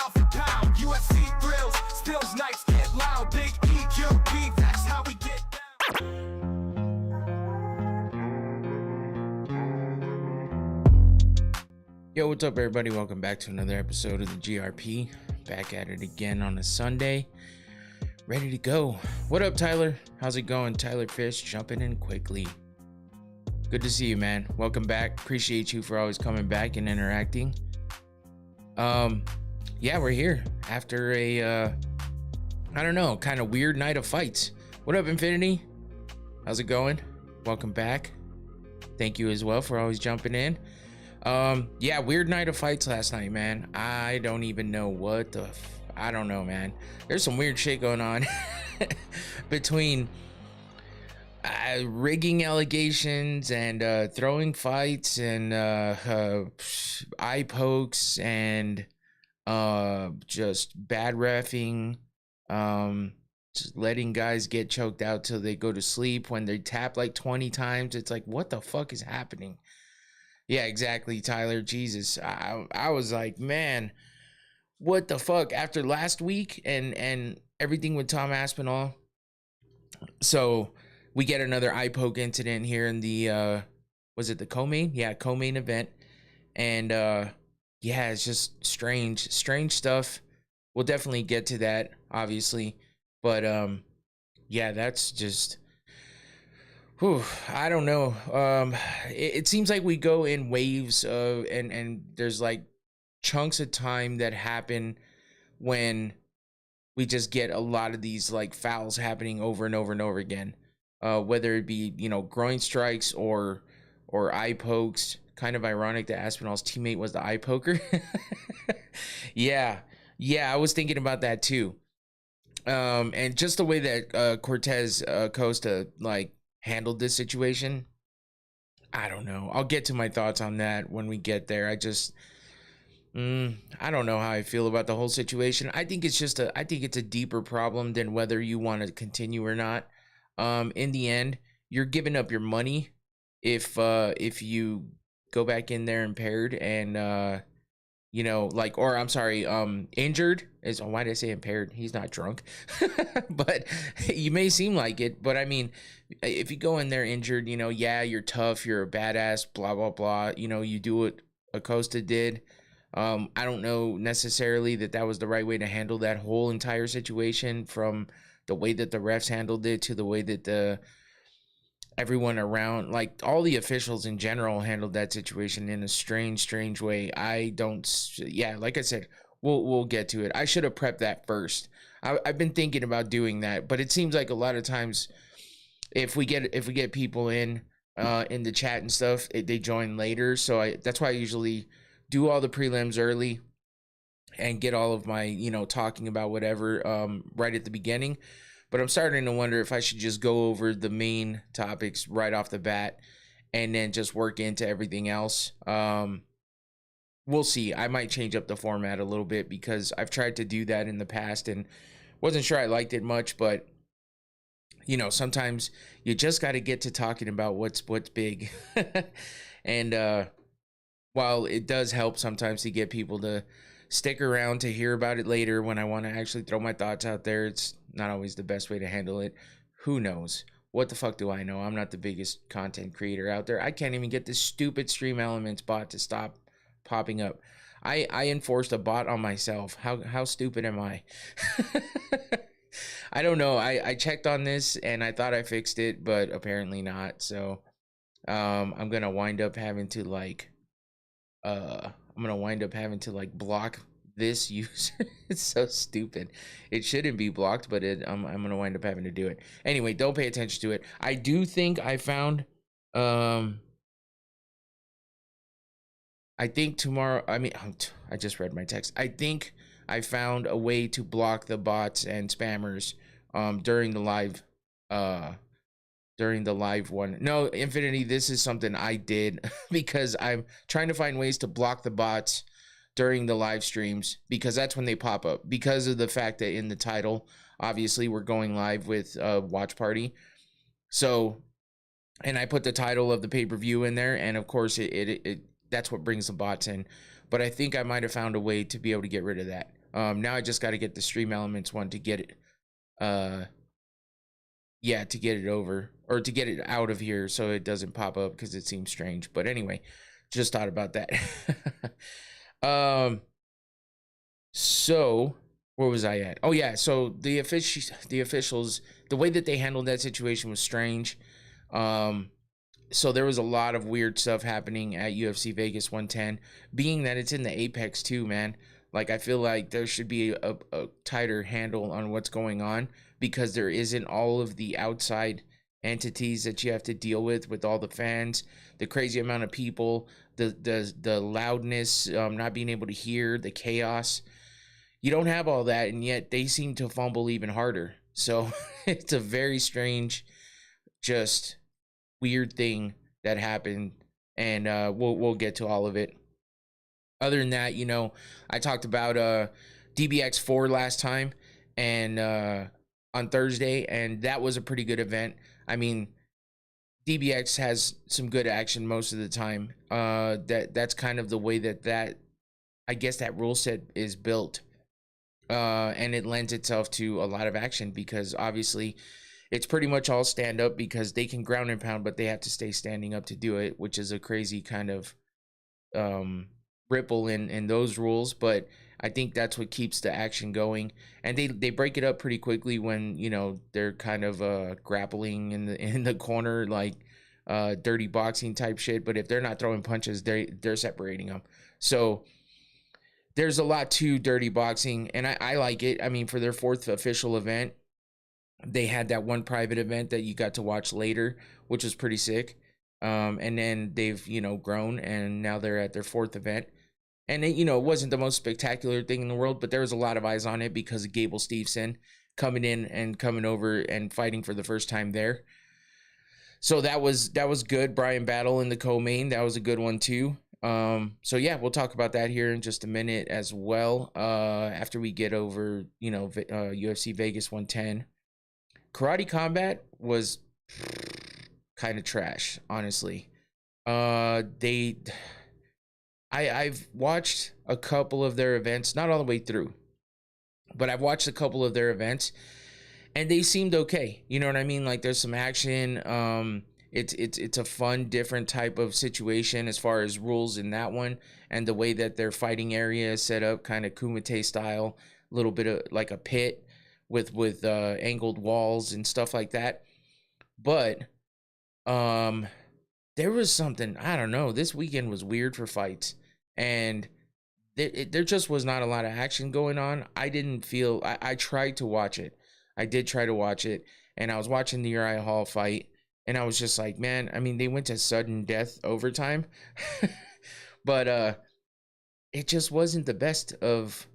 pound for pound. UFC thrills, stills, nights get loud. Big EQB, that's how we get down. Yo, what's up, everybody? Welcome back to another episode of the GRP. Back at it again on a Sunday. Ready to go. What up, Tyler? How's it going? Tyler Fish jumping in quickly. Good to see you, man. Welcome back. Appreciate you for always coming back and interacting. Yeah, we're here after a I don't know, kind of weird night of fights. What up, Infinity? How's it going? Welcome back. Thank you as well for always jumping in. Yeah, weird night of fights last night, man. I don't even know what the I don't know, man. There's some weird shit going on between rigging allegations and throwing fights and eye pokes and just bad reffing, just letting guys get choked out till they go to sleep when they tap like 20 times. It's like, what the fuck is happening? Yeah, exactly, Tyler. Jesus, I was like, man, what the fuck? After last week and everything with Tom Aspinall, so we get another eye poke incident here in the was it the co-main? Yeah, co-main event. And yeah, it's just strange stuff. We'll definitely get to that, obviously. But yeah, that's just whew, I don't know. It seems like we go in waves of and there's like chunks of time that happen when we just get a lot of these like fouls happening over and over and over again. Whether it be, you know, groin strikes or eye pokes. Kind of ironic that Aspinall's teammate was the eye poker. Yeah, I was thinking about that too. And just the way that Cortez Costa like handled this situation, I don't know. I'll get to my thoughts on that when we get there. I just I don't know how I feel about the whole situation. I think it's a deeper problem than whether you want to continue or not. In the end, you're giving up your money if you go back in there impaired and you know, like, or I'm sorry, injured is, why did I say impaired? He's not drunk. But you may seem like it, but I mean, if you go in there injured, you know, yeah, you're tough, you're a badass, blah blah blah, you know, you do what Acosta did. I don't know necessarily that was the right way to handle that whole entire situation, from the way that the refs handled it to the way that everyone around, like all the officials in general, handled that situation in a strange way. Yeah, like I said, we'll get to it. I should have prepped that first. I've been thinking about doing that, but it seems like a lot of times if we get people in the chat and stuff, they join later. So that's why I usually do all the prelims early and get all of my, you know, talking about whatever right at the beginning. But I'm starting to wonder if I should just go over the main topics right off the bat and then just work into everything else. We'll see. I might change up the format a little bit because I've tried to do that in the past and wasn't sure I liked it much. But, you know, sometimes you just got to get to talking about what's big. And while it does help sometimes to get people to stick around to hear about it later when I want to actually throw my thoughts out there, it's not always the best way to handle it. Who knows? What the fuck do I know? I'm not the biggest content creator out there. I can't even get this stupid Stream Elements bot to stop popping up. I enforced a bot on myself. How stupid am I? I don't know. I checked on this and I thought I fixed it, but apparently not. So I'm gonna wind up having to like block this user. It's so stupid. It shouldn't be blocked, but I'm gonna wind up having to do it anyway. Don't pay attention to it. I do think I found I think tomorrow, I just read my text. I think I found a way to block the bots and spammers during the live one. No, Infinity, this is something I did because I'm trying to find ways to block the bots during the live streams, because that's when they pop up, because of the fact that in the title, obviously we're going live with Watch Party. So, and I put the title of the pay-per-view in there, and of course it that's what brings the bots in. But I think I might have found a way to be able to get rid of that. Now I just got to get the Stream Elements one to get it, to get it over, or to get it out of here so it doesn't pop up because it seems strange. But anyway, just thought about that. So where was I at? Oh yeah, so the officials, the way that they handled that situation was strange. So there was a lot of weird stuff happening at UFC Vegas 110, being that it's in the Apex too, man. Like, I feel like there should be a tighter handle on what's going on, because there isn't all of the outside entities that you have to deal with all the fans, the crazy amount of people, the loudness, not being able to hear, the chaos. You don't have all that, and yet they seem to fumble even harder. So it's a very strange, just weird thing that happened, and we'll get to all of it. Other than that, you know, I talked about DBX4 last time, and on Thursday, and that was a pretty good event. I mean, DBX has some good action most of the time. That's kind of the way that I guess that rule set is built, and it lends itself to a lot of action, because obviously it's pretty much all stand up, because they can ground and pound, but they have to stay standing up to do it, which is a crazy kind of ripple in those rules. But I think that's what keeps the action going, and they break it up pretty quickly when, you know, they're kind of grappling in the corner, like dirty boxing type shit. But if they're not throwing punches, they're separating them. So there's a lot to dirty boxing, and I like it. I mean, for their 4th official event, they had that one private event that you got to watch later, which was pretty sick. And then they've, you know, grown, and now they're at their 4th event. And it, you know, it wasn't the most spectacular thing in the world, but there was a lot of eyes on it because of Gable Steveson coming in and coming over and fighting for the first time there. So that was good. Bryan Battle in the co-main, that was a good one too. So yeah, we'll talk about that here in just a minute as well. After we get over, you know, UFC Vegas 110. Karate Combat was kind of trash, honestly. I've watched a couple of their events, not all the way through, but I've watched a couple of their events, and they seemed okay. You know what I mean? Like, there's some action. It's a fun, different type of situation as far as rules in that one, and the way that their fighting area is set up, kind of Kumite style, a little bit of like a pit with angled walls and stuff like that. But there was something, I don't know, this weekend was weird for fights, and there just was not a lot of action going on. I didn't feel, I tried to watch it. I did try to watch it, and I was watching the Uriah Hall fight, and I was just like, man, I mean, they went to sudden death overtime, but it just wasn't the best of,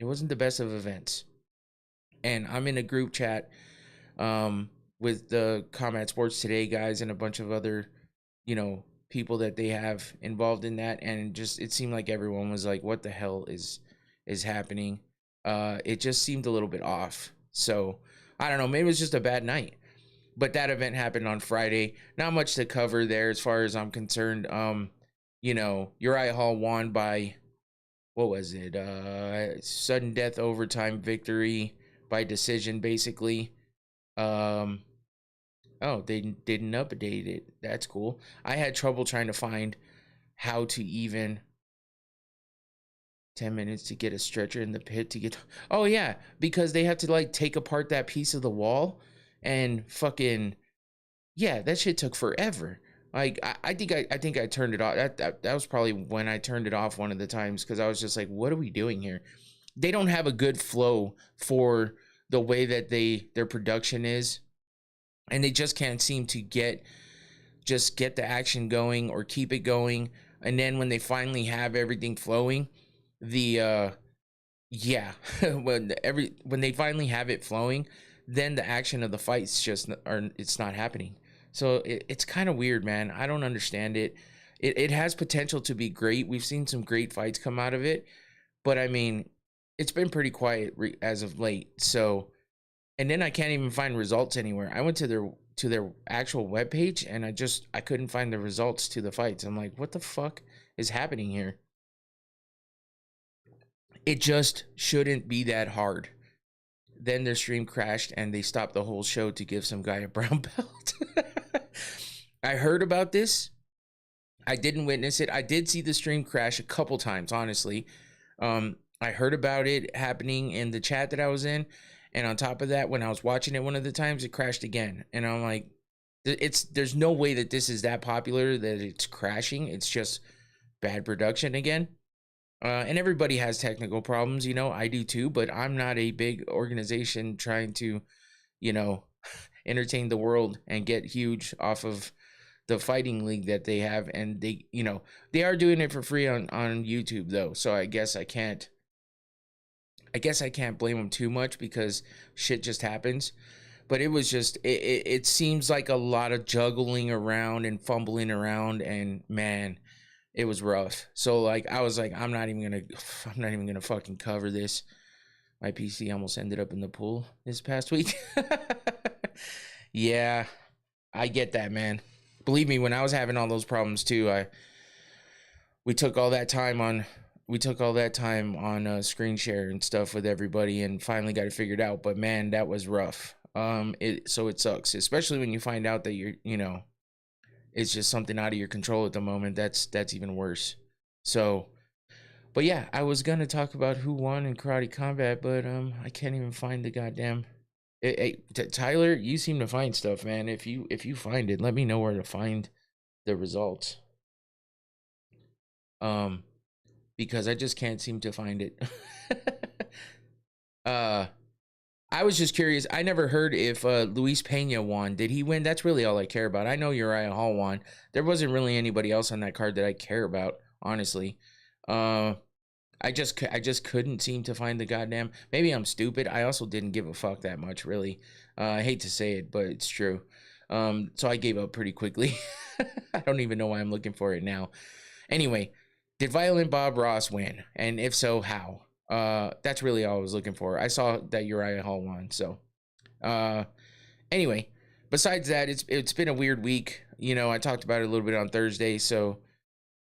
events. And I'm in a group chat with the Combat Sports Today guys and a bunch of other, you know, people that they have involved in that, and just, it seemed like everyone was like, what the hell is happening? It just seemed a little bit off. So I don't know, maybe it was just a bad night. But that event happened on Friday. Not much to cover there as far as I'm concerned. You know, Uriah Hall won by, what was it? Sudden death overtime victory by decision, basically. Oh, they didn't update it. That's cool. I had trouble trying to find how to even 10 minutes to get a stretcher in the pit to get. Oh yeah, because they have to like take apart that piece of the wall, and fucking, yeah, that shit took forever. Like, I think I turned it off. That was probably when I turned it off one of the times, because I was just like, what are we doing here? They don't have a good flow for the way that their production is, and they just can't seem to get the action going or keep it going. And then when they finally have everything flowing, when they finally have it flowing, then the action of the fights it's not happening. So it's kind of weird, man. I don't understand it. It has potential to be great. We've seen some great fights come out of it, but I mean, it's been pretty quiet as of late. So, and then I can't even find results anywhere. I went to their actual webpage, and I couldn't find the results to the fights. I'm like, what the fuck is happening here? It just shouldn't be that hard. Then their stream crashed and they stopped the whole show to give some guy a brown belt. I heard about this. I didn't witness it. I did see the stream crash a couple times, honestly. I heard about it happening in the chat that I was in. And on top of that, when I was watching it one of the times, it crashed again. And I'm like, there's no way that this is that popular that it's crashing. It's just bad production again. And everybody has technical problems, you know, I do too, but I'm not a big organization trying to, you know, entertain the world and get huge off of the fighting league that they have. And they, you know, they are doing it for free on YouTube though. So I guess I can't blame them too much because shit just happens. But it was just, it seems like a lot of juggling around and fumbling around, and man, it was rough. So like, I was like, I'm not even gonna fucking cover this. My PC almost ended up in the pool this past week. Yeah, I get that, man. Believe me, when I was having all those problems too, we took all that time on screen share and stuff with everybody, and finally got it figured out. But man, that was rough. So it sucks, especially when you find out that it's just something out of your control at the moment. That's even worse. So, but yeah, I was gonna talk about who won in karate combat, but I can't even find the goddamn. Hey, Tyler, you seem to find stuff, man. If you find it, let me know where to find the results. Because I just can't seem to find it. I was just curious. I never heard if Luis Pena won. Did he win? That's really all I care about. I know Uriah Hall won. There wasn't really anybody else on that card that I care about, honestly. I just couldn't seem to find the goddamn. Maybe I'm stupid. I also didn't give a fuck that much, really. I hate to say it, but it's true. So I gave up pretty quickly. I don't even know why I'm looking for it now. Anyway, did Violent Bob Ross win? And if so, how? That's really all I was looking for. I saw that Uriah Hall won. So, anyway, besides that, it's been a weird week. You know, I talked about it a little bit on Thursday. So,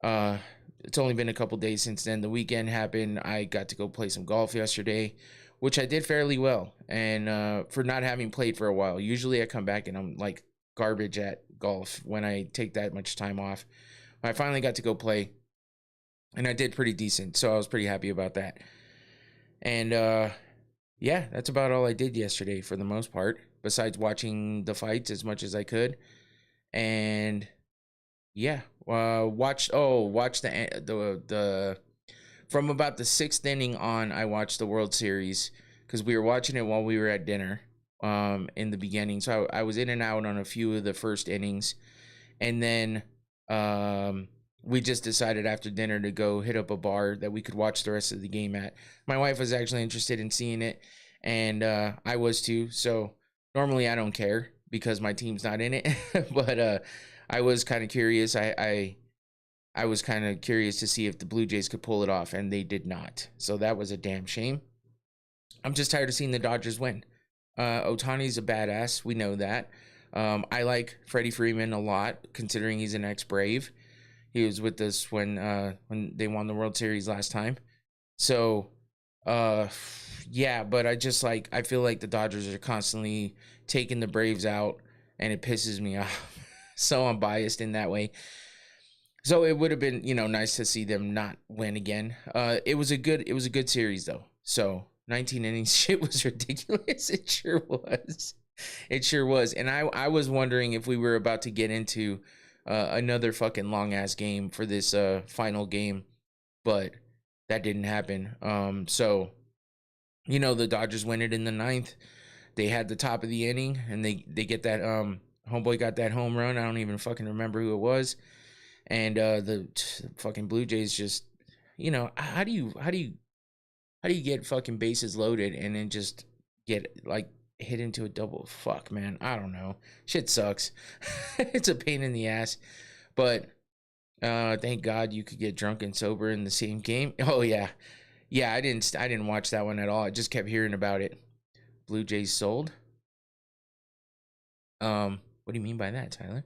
it's only been a couple days since then. The weekend happened. I got to go play some golf yesterday, which I did fairly well. And, for not having played for a while, usually I come back and I'm like garbage at golf when I take that much time off. I finally got to go play, and I did pretty decent. So I was pretty happy about that. And yeah, that's about all I did yesterday for the most part, besides watching the fights as much as I could. And yeah, watch the from about the 6th inning on. I watched the World Series because we were watching it while we were at dinner in the beginning. So I was in and out on a few of the first innings, and then we just decided after dinner to go hit up a bar that we could watch the rest of the game at. My wife was actually interested in seeing it, and I was too. So normally I don't care because my team's not in it, but I was kind of curious. I was kind of curious to see if the Blue Jays could pull it off, and they did not. So that was a damn shame. I'm just tired of seeing the Dodgers win. Ohtani's a badass. We know that. I like Freddie Freeman a lot, considering he's an ex-Brave. He was with us when they won the World Series last time. So, yeah, but I feel like the Dodgers are constantly taking the Braves out, and it pisses me off. So I'm biased in that way. So it would have been, nice to see them not win again. It was a good series though. So 19 innings, shit was ridiculous. It sure was. It sure was. And I was wondering if we were about to get into another fucking long ass game for this final game, but that didn't happen. So the Dodgers win it in the 9th. They had the top of the inning, and they get that homeboy got that home run. I don't even fucking remember who it was. And the fucking Blue Jays just, how do you get fucking bases loaded and then just get like hit into a double? Fuck, man, I don't know. Shit sucks. It's a pain in the ass. But thank God you could get drunk and sober in the same game. Oh yeah. I didn't watch that one at all. I just kept hearing about it. Blue Jays sold. What do you mean by that, Tyler?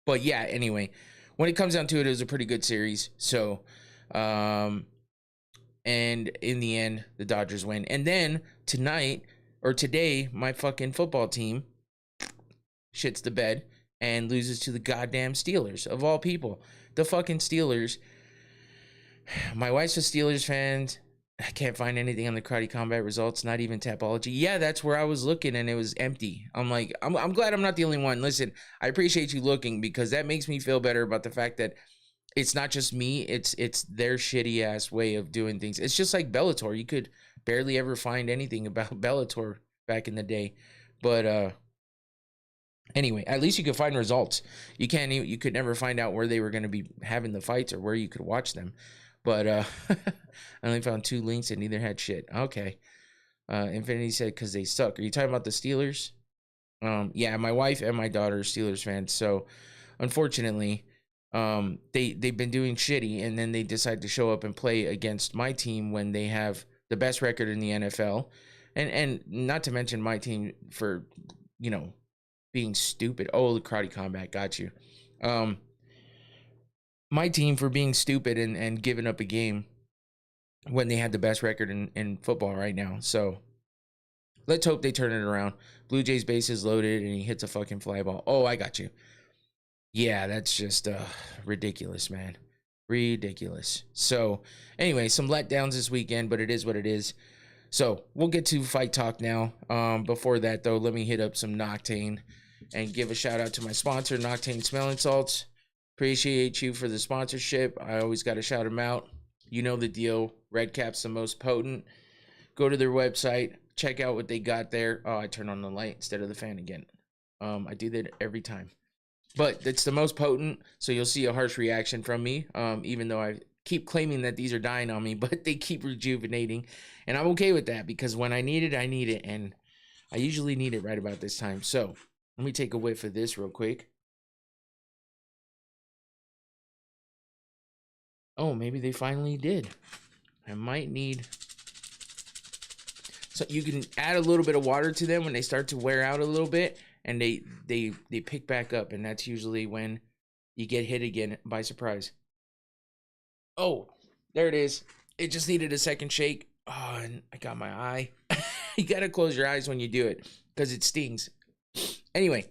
But yeah, anyway, when it comes down to it, it was a pretty good series. So And in the end, the Dodgers win. And then today, my fucking football team shits the bed and loses to the goddamn Steelers, of all people. The fucking Steelers. My wife's a Steelers fan. I can't find anything on the Karate Combat results, not even Tapology. Yeah, that's where I was looking, and it was empty. I'm like, I'm glad I'm not the only one. Listen, I appreciate you looking, because that makes me feel better about the fact that it's not just me. It's their shitty ass way of doing things. It's just like Bellator. You could barely ever find anything about Bellator back in the day. But anyway, at least you could find results. You could never find out where they were going to be having the fights or where you could watch them. But I only found 2 links and neither had shit. Okay. Infinity said because they suck. Are you talking about the Steelers? Yeah, my wife and my daughter are Steelers fans. So unfortunately, they've been doing shitty, and then they decide to show up and play against my team when they have the best record in the NFL. And not to mention my team for, being stupid. Oh, the Karate Combat got you. My team for being stupid and giving up a game when they had the best record in football right now. So let's hope they turn it around. Blue Jays bases loaded, and he hits a fucking fly ball. Oh, I got you. Yeah, that's just ridiculous, man. Ridiculous. So anyway, some letdowns this weekend, but it is what it is. So we'll get to fight talk now. Before that, though, let me hit up some Noctane and give a shout out to my sponsor, Noctane Smelling Salts. Appreciate you for the sponsorship. I always got to shout them out. You know the deal. Red Cap's the most potent. Go to their website. Check out what they got there. Oh, I turned on the light instead of the fan again. I do that every time. But it's the most potent, so you'll see a harsh reaction from me, even though I keep claiming that these are dying on me, but they keep rejuvenating. And I'm okay with that, because when I need it, and I usually need it right about this time. So let me take a whiff of this real quick. Oh, maybe they finally did. I might need... So you can add a little bit of water to them when they start to wear out a little bit, and they pick back up, and that's usually when you get hit again by surprise. Oh, there it is. It just needed a second shake. Oh, and I got my eye. You gotta close your eyes when you do it, because it stings. Anyway,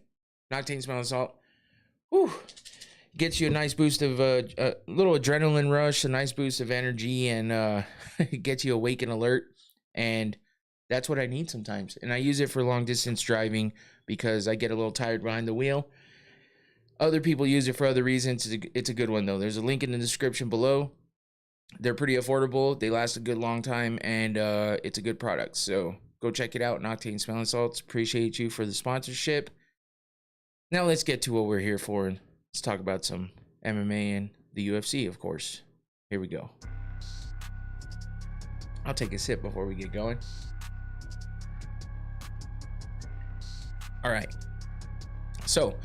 Noctane Smelling Salt. Whew. Gets you a nice boost of a little adrenaline rush, a nice boost of energy, and gets you awake and alert. And that's what I need sometimes. And I use it for long distance driving because I get a little tired behind the wheel. Other people use it for other reasons. It's a good one, though. There's a link in the description below. They're pretty affordable. They last a good long time, and it's a good product. So go check it out, Noctane Smelling Salts. Appreciate you for the sponsorship. Now let's get to what we're here for. And let's talk about some MMA and the UFC, of course. Here we go. I'll take a sip before we get going. All right. So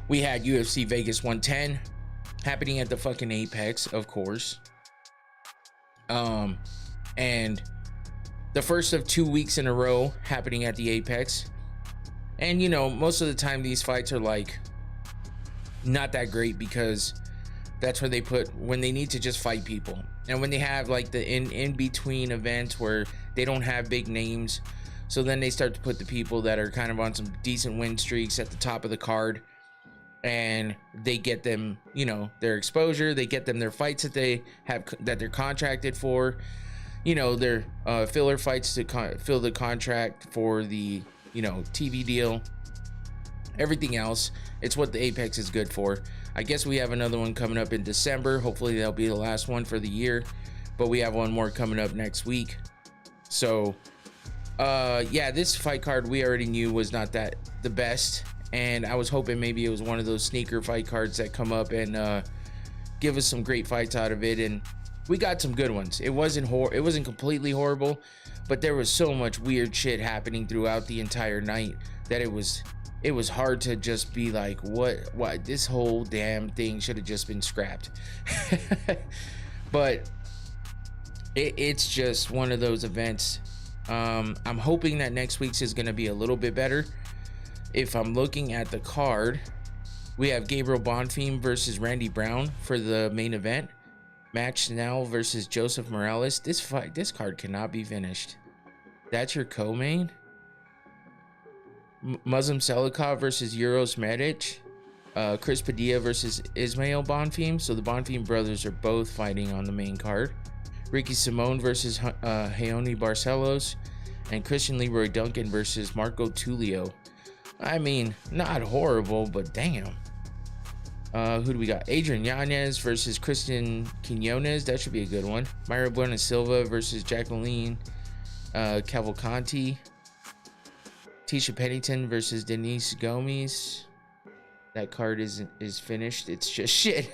we had UFC Vegas 110 happening at the fucking Apex, of course. And the first of 2 weeks in a row happening at the Apex. And, most of the time these fights are like not that great, because that's where they put when they need to just fight people. And when they have like the in between events where they don't have big names, so then they start to put the people that are kind of on some decent win streaks at the top of the card, and they get them, their exposure. They get them their fights that they have, that they're contracted for, their filler fights to fill the contract for the, TV deal, everything else. It's what the Apex is good for. I guess we have another one coming up in December. Hopefully that'll be the last one for the year, but we have one more coming up next week. So yeah, this fight card we already knew was not the best, and I was hoping maybe it was one of those sneaker fight cards that come up and give us some great fights out of it, and we got some good ones. It wasn't completely horrible, but there was so much weird shit happening throughout the entire night that it was hard to just be like, what this whole damn thing should have just been scrapped. But it's just one of those events. I'm hoping that next week's is going to be a little bit better. If I'm looking at the card, we have Gabriel Bonfim versus Randy Brown for the main event. Max Snell versus Joseph Morales. This card cannot be finished. That's your co-main. Muslim Selikov versus Euros Medic. Chris Padilla versus Ismail Bonfim. So the Bonfim brothers are both fighting on the main card. Ricky Simone versus Heoni Barcelos. And Christian Leroy Duncan versus Marco Tulio. I mean, not horrible, but damn. Who do we got? Adrian Yanez versus Kristen Quinones. That should be a good one. Myra Buena Silva versus Jacqueline Cavalcanti. Tisha Pennington versus Denise Gomes. That card is finished. It's just shit.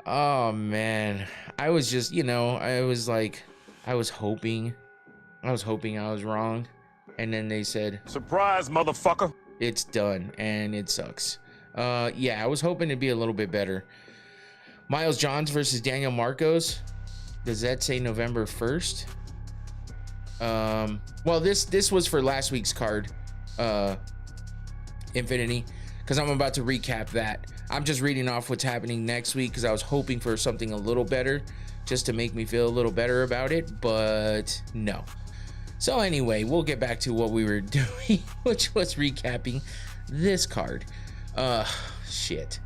Oh man, I was just, I was hoping I was wrong, and then they said, surprise, motherfucker, it's done, and it sucks. Yeah, I was hoping it'd be a little bit better. Miles Johns versus Daniel Marcos. Does that say November 1st? Well, this was for last week's card, Infinity, because I'm about to recap that. I'm just reading off what's happening next week because I was hoping for something a little better just to make me feel a little better about it, but no. So anyway, we'll get back to what we were doing, which was recapping this card. Shit.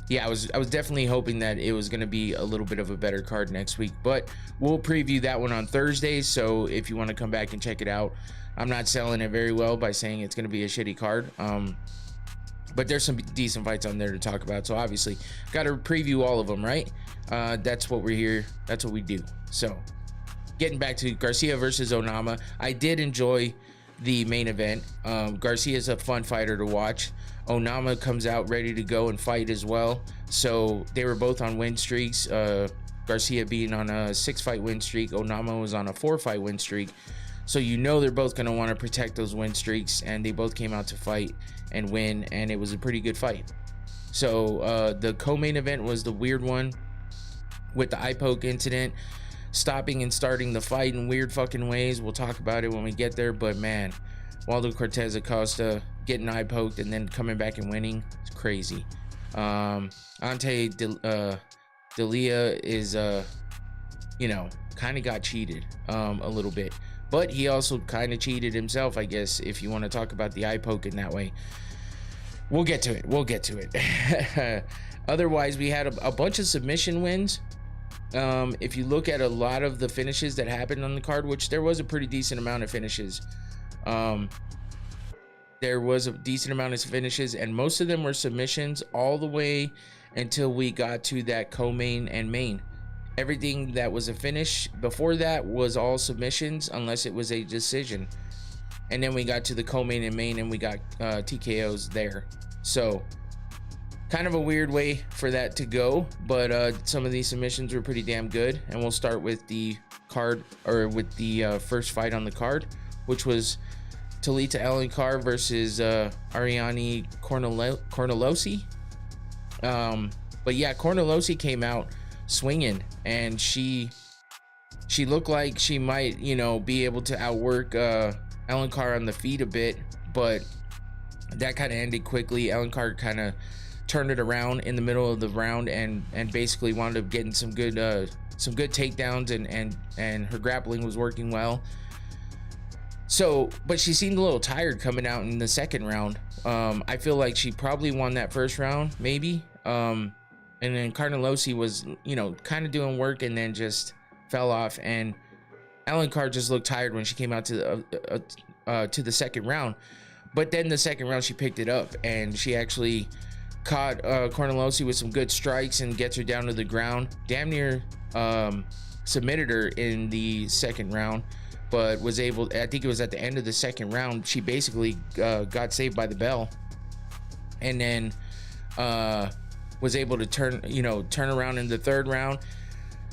Yeah, I was definitely hoping that it was going to be a little bit of a better card next week, but we'll preview that one on Thursday. So if you want to come back and check it out, I'm not selling it very well by saying it's going to be a shitty card. But there's some decent fights on there to talk about. So obviously got to preview all of them, right? That's what we're here. That's what we do. So getting back to Garcia versus Onama, I did enjoy the main event. Garcia is a fun fighter to watch. Onama comes out ready to go and fight as well. So they were both on win streaks. Garcia being on a 6-fight win streak. Onama was on a 4-fight win streak. So they're both going to want to protect those win streaks, and they both came out to fight and win, and it was a pretty good fight. So the co-main event was the weird one with the eye poke incident, stopping and starting the fight in weird fucking ways. We'll talk about it when we get there, but man, Waldo Cortez Acosta getting eye poked and then coming back and winning, it's crazy. Ante Delia is kind of got cheated a little bit, but he also kind of cheated himself, I guess, if you want to talk about the eye poke in that way. We'll get to it. Otherwise, we had a bunch of submission wins. If you look at a lot of the finishes that happened on the card, which there was a pretty decent amount of finishes, and most of them were submissions all the way until we got to that co-main and main. Everything that was a finish before that was all submissions unless it was a decision, and then we got to the co-main and main and we got TKOs there. So kind of a weird way for that to go, but some of these submissions were pretty damn good. And we'll start with the card, or with the first fight on the card, which was Talita Alencar versus Ariane Cornelosi. But yeah, Cornelosi came out swinging, and she looked like she might be able to outwork Alencar on the feet a bit, but that kind of ended quickly. Alencar kind of turned it around in the middle of the round and basically wound up getting some good takedowns, and her grappling was working well. So, but she seemed a little tired coming out in the second round. I feel like she probably won that first round, maybe. And then Cornelosi was, kind of doing work and then just fell off. And Alencar just looked tired when she came out to the second round. But then the second round, she picked it up and she actually caught Cornelosi with some good strikes and gets her down to the ground. Damn near submitted her in the second round, but was able, I think it was at the end of the second round, she basically got saved by the bell, and then was able to turn around in the third round.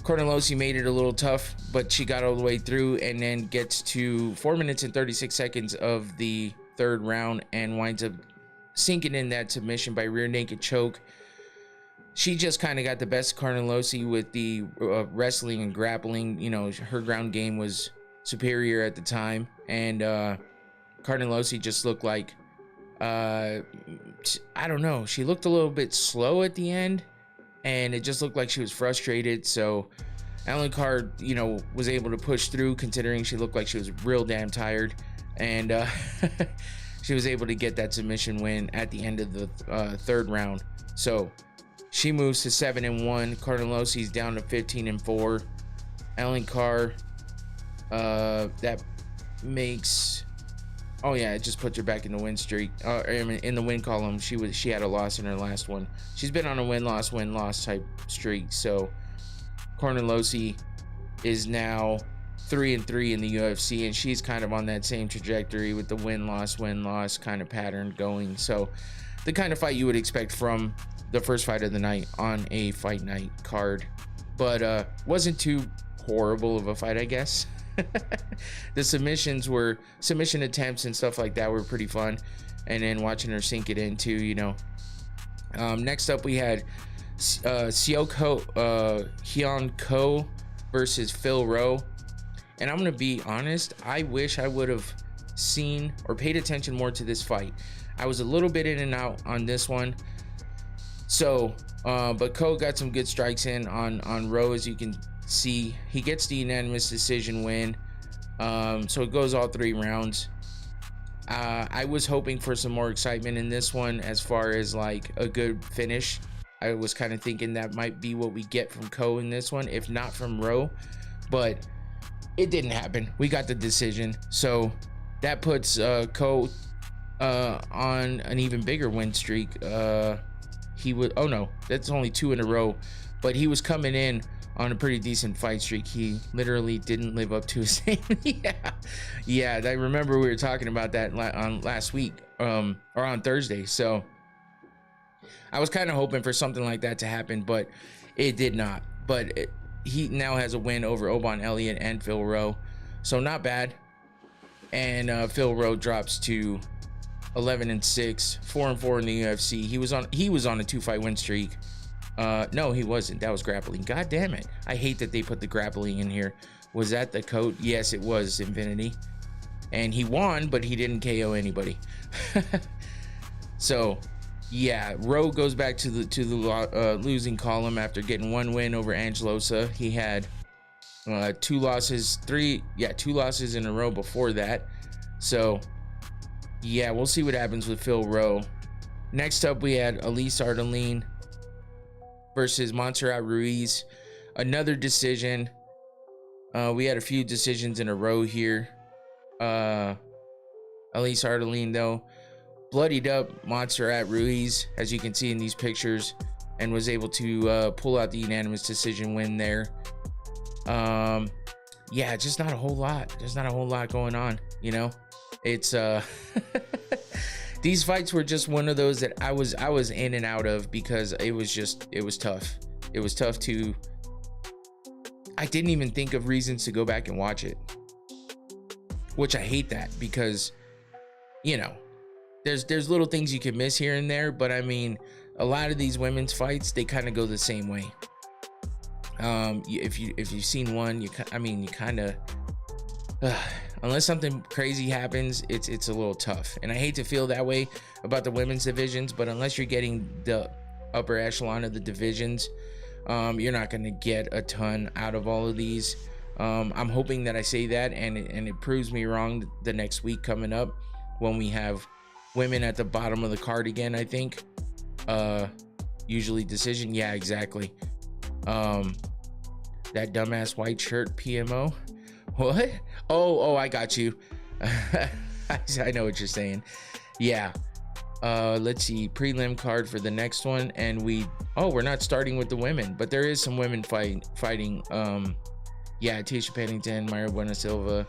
Cornelosi made it a little tough, but she got all the way through, and then gets to 4 minutes and 36 seconds of the third round and winds up sinking in that submission by rear naked choke. She just kind of got the best of Cornelosi with the wrestling and grappling. Her ground game was superior at the time, and Cornelosi just looked like, I don't know, she looked a little bit slow at the end, and it just looked like she was frustrated. So Alencar, you know, was able to push through, considering she looked like she was real damn tired, and she was able to get that submission win at the end of the third round. So she moves to 7-1. Carnelosi's down to 15-4. Alencar, that makes, oh yeah, it just puts her back in the win streak. I mean, in the win column. She had a loss in her last one. She's been on a win-loss type streak. So Carnelosi is now 3-3 in the UFC, and she's kind of on that same trajectory with the win-loss kind of pattern going. So the kind of fight you would expect from the first fight of the night on a fight night card, but wasn't too horrible of a fight, I guess. The submission attempts and stuff like that were pretty fun, and then watching her sink it in too, you know. Next up we had Hyun Ko versus Phil Rowe. And I'm gonna be honest, I wish I would have seen or paid attention more to this fight. I was a little bit in and out on this one. So, but Ko got some good strikes in on Rowe, as you can see. He gets the unanimous decision win. So it goes all 3 rounds. I was hoping for some more excitement in this one, as far as like a good finish. I was kind of thinking that might be what we get from Ko in this one, if not from Rowe, but it didn't happen. We got the decision, so that puts Ko on an even bigger win streak. He would, oh no, that's only 2 in a row, but he was coming in on a pretty decent fight streak. He literally didn't live up to his name. Yeah, I remember we were talking about that on last week, or on Thursday. So I was kind of hoping for something like that to happen, but it did not. But he now has a win over Obon Elliott and Phil Rowe, so not bad. And Phil Rowe drops to 11-6, 4-4 in the UFC. He was on a 2-fight win streak. No, he wasn't. That was grappling. God damn it! I hate that they put the grappling in here. Was that the code? Yes, it was Infinity, and he won, but he didn't KO anybody. So yeah, Rowe goes back to the losing column after getting 1 win over Angelosa. He had 2 losses in a row before that. So yeah, we'll see what happens with Phil Rowe. Next up, we had Elise Ardeline versus Montserrat Ruiz. Another decision. We had a few decisions in a row here. Elise Ardeline, though, bloodied up Montserrat Ruiz, as you can see in these pictures, and was able to pull out the unanimous decision win there. Yeah, just not a whole lot. There's not a whole lot going on, you know. It's these fights were just one of those that I was in and out of, because it was tough. It was tough to, I didn't even think of reasons to go back and watch it, which I hate that, because, you know, there's little things you can miss here and there, but I mean, a lot of these women's fights, they kind of go the same way. If you've seen one, you kind of, unless something crazy happens, it's a little tough. And I hate to feel that way about the women's divisions, but unless you're getting the upper echelon of the divisions, you're not going to get a ton out of all of these. I'm hoping that I say that and it proves me wrong the next week coming up, when we have women at the bottom of the card again. I think usually decision. Yeah, exactly. That dumbass white shirt PMO. What? Oh, I got you. I know what you're saying. Yeah. Let's see, prelim card for the next one, and we're not starting with the women, but there is some women fighting. Yeah, Tisha Pennington, Mayra Buena Silva,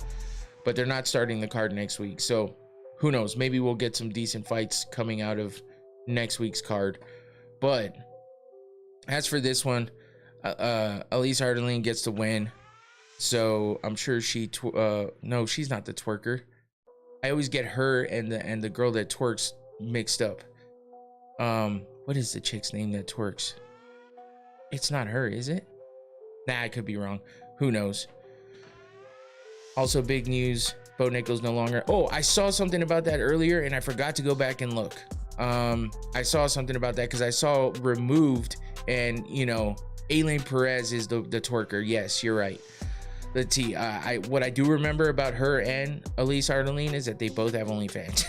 but they're not starting the card next week. So who knows? Maybe we'll get some decent fights coming out of next week's card. But as for this one, Elise Ardeline gets the win. So I'm sure no, she's not the twerker. I always get her and the girl that twerks mixed up. What is the chick's name that twerks? It's not her, is it? Nah, I could be wrong. Who knows? Also, big news, Bo Nickal no longer. Oh, I saw something about that earlier and I forgot to go back and look. I saw something about that because I saw removed and you know, Aileen Perez is the twerker. Yes, you're right. Let's see. What I do remember about her and Elise Ardeline is that they both have OnlyFans.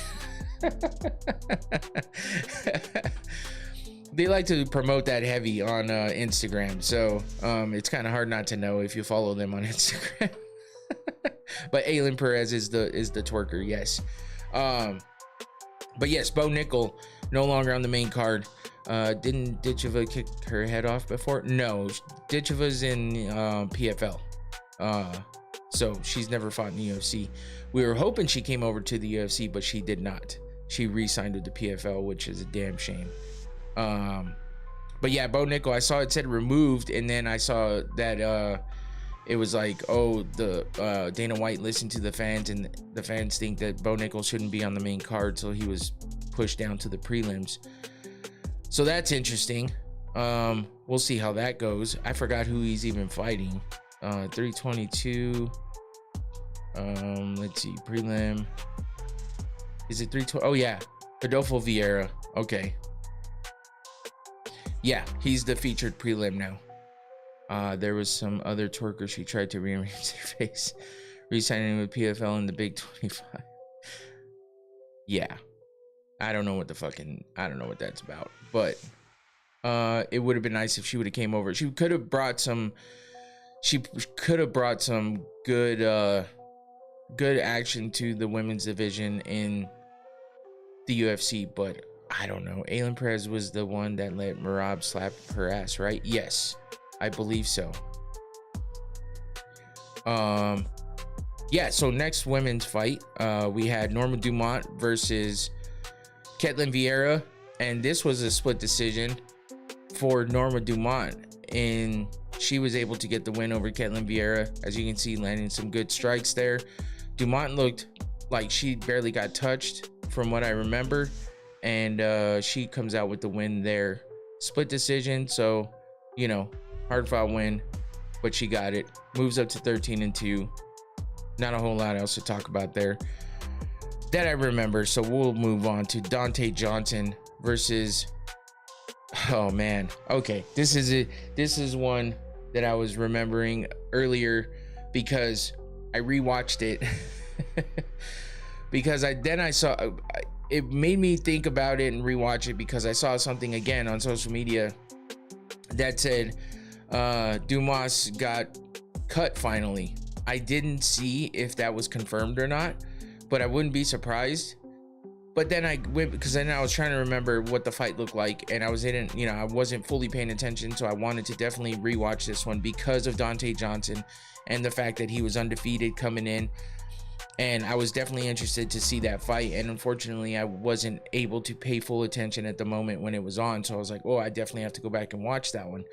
They like to promote that heavy on Instagram, so it's kind of hard not to know if you follow them on Instagram. But Aileen Perez is the twerker. Yes. But yes, Bo Nickel no longer on the main card. Didn't Ditcheva kick her head off before? No, Ditcheva's in PFL. So she's never fought in the UFC. We were hoping she came over to the UFC, but she did not. She re-signed with the PFL, which is a damn shame. But yeah, Bo Nickel, I saw it said removed, and then I saw that it was like, oh, the Dana White listened to the fans, and the fans think that Bo Nickel shouldn't be on the main card, so he was pushed down to the prelims. So that's interesting. We'll see how that goes. I forgot who he's even fighting. 322. Let's see, prelim. Is it 320? Oh yeah, Adolfo Vieira. Okay. Yeah, he's the featured prelim now. There was some other twerker she tried to rearrange their face, re-signing with PFL in the Big 25. Yeah, I don't know what that's about, but it would have been nice if she would have came over. She could have brought some good action to the women's division in the UFC, but I don't know. Aileen Perez was the one that let Merab slap her ass, right? Yes, I believe so. Yeah, so next women's fight, we had Norma Dumont versus Ketlin Vieira, and this was a split decision for Norma Dumont, and she was able to get the win over Ketlin Vieira. As you can see, landing some good strikes there. Dumont looked like she barely got touched from what I remember, and she comes out with the win there. Split decision, so, you know, hard fought win, but she got it. Moves up to 13-2. Not a whole lot else to talk about there that I remember, so we'll move on to Dante Johnson versus, oh man, okay, this is one that I was remembering earlier because I rewatched it. Because I saw it, made me think about it and rewatch it because I saw something again on social media that said Dumas got cut finally. I didn't see if that was confirmed or not, but I wouldn't be surprised. But then I went, because then I was trying to remember what the fight looked like, and I wasn't fully paying attention, so I wanted to definitely rewatch this one because of Dante Johnson and the fact that he was undefeated coming in. And I was definitely interested to see that fight, and unfortunately I wasn't able to pay full attention at the moment when it was on, so I was like, oh, I definitely have to go back and watch that one.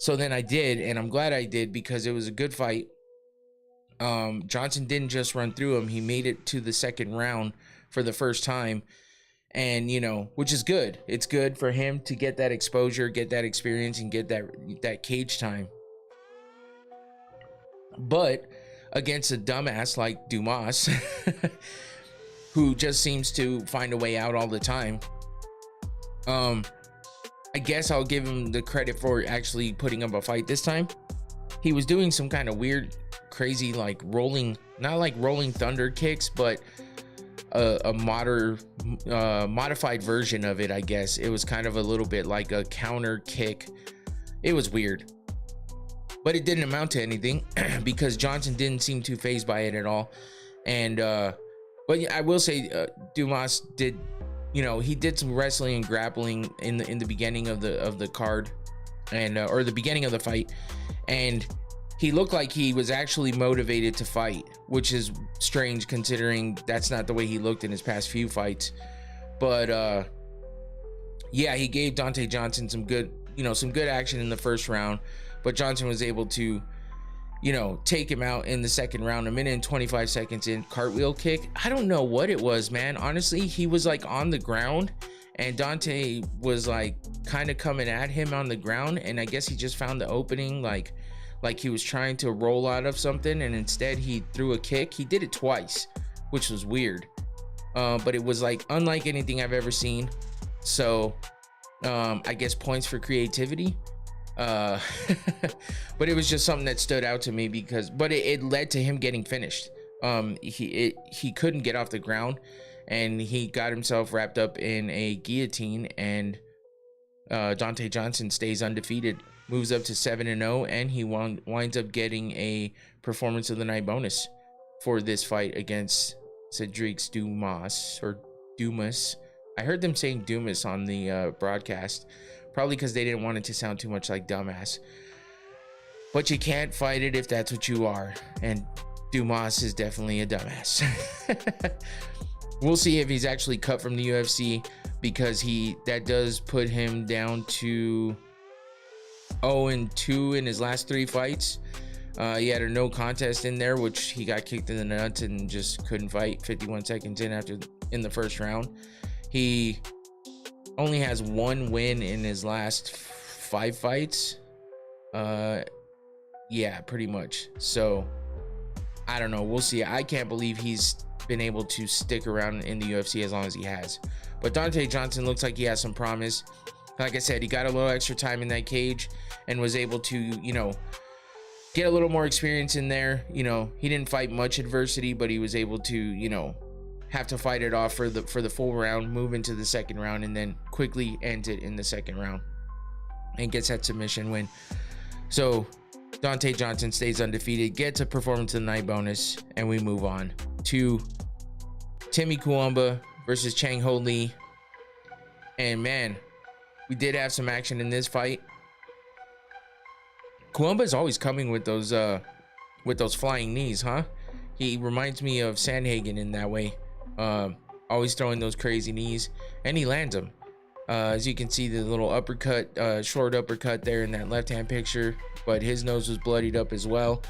So then I did, and I'm glad I did because it was a good fight. Johnson didn't just run through him, he made it to the second round for the first time, and you know, which is good. It's good for him to get that exposure, get that experience, and get that cage time. But against a dumbass like Dumas, who just seems to find a way out all the time, I guess I'll give him the credit for actually putting up a fight this time. He was doing some kind of weird, crazy, like rolling, not like rolling thunder kicks, but a modified version of it, I guess. It was kind of a little bit like a counter kick. It was weird, but it didn't amount to anything because Johnson didn't seem too fazed by it at all. And but I will say Dumas did, you know, he did some wrestling and grappling in the beginning of the card, and or the beginning of the fight, and he looked like he was actually motivated to fight, which is strange considering that's not the way he looked in his past few fights. But yeah, he gave Dante Johnson some good action in the first round, but Johnson was able to, you know, take him out in the second round, a minute and 25 seconds in, cartwheel kick. I don't know what it was, man. Honestly, he was like on the ground and Dante was like kind of coming at him on the ground, and I guess he just found the opening, like he was trying to roll out of something, and instead he threw a kick. He did it twice, which was weird, but it was like unlike anything I've ever seen. So I guess points for creativity. uh but it was just something that stood out to me because it led to him getting finished. He couldn't get off the ground, and he got himself wrapped up in a guillotine, and Dante Johnson stays undefeated, moves up to 7-0, and he winds up getting a performance of the night bonus for this fight against Cedric Dumas, or Dumas. I heard them saying Dumas on the broadcast, probably because they didn't want it to sound too much like dumbass. But you can't fight it if that's what you are, and Dumas is definitely a dumbass. We'll see if he's actually cut from the UFC, because that does put him down to 0-2 in his last 3 fights. He had a no contest in there, which he got kicked in the nuts and just couldn't fight 51 seconds in the first round. He only has 1 win in his last 5 fights. Yeah, pretty much. So I don't know. We'll see. I can't believe he's been able to stick around in the UFC as long as he has. But Dante Johnson looks like he has some promise. Like I said, he got a little extra time in that cage and was able to, you know, get a little more experience in there. You know, he didn't fight much adversity, but he was able to, you know, have to fight it off for the full round, move into the second round, and then quickly end it in the second round and gets that submission win. So Dante Johnson stays undefeated, gets a performance of the night bonus, and we move on to Timmy Kuamba versus Chang Ho Lee. And man, we did have some action in this fight. Kuamba is always coming with those flying knees, huh? He reminds me of Sandhagen in that way. Always throwing those crazy knees, and he lands them. As you can see, the little uppercut, short uppercut there in that left-hand picture, but his nose was bloodied up as well.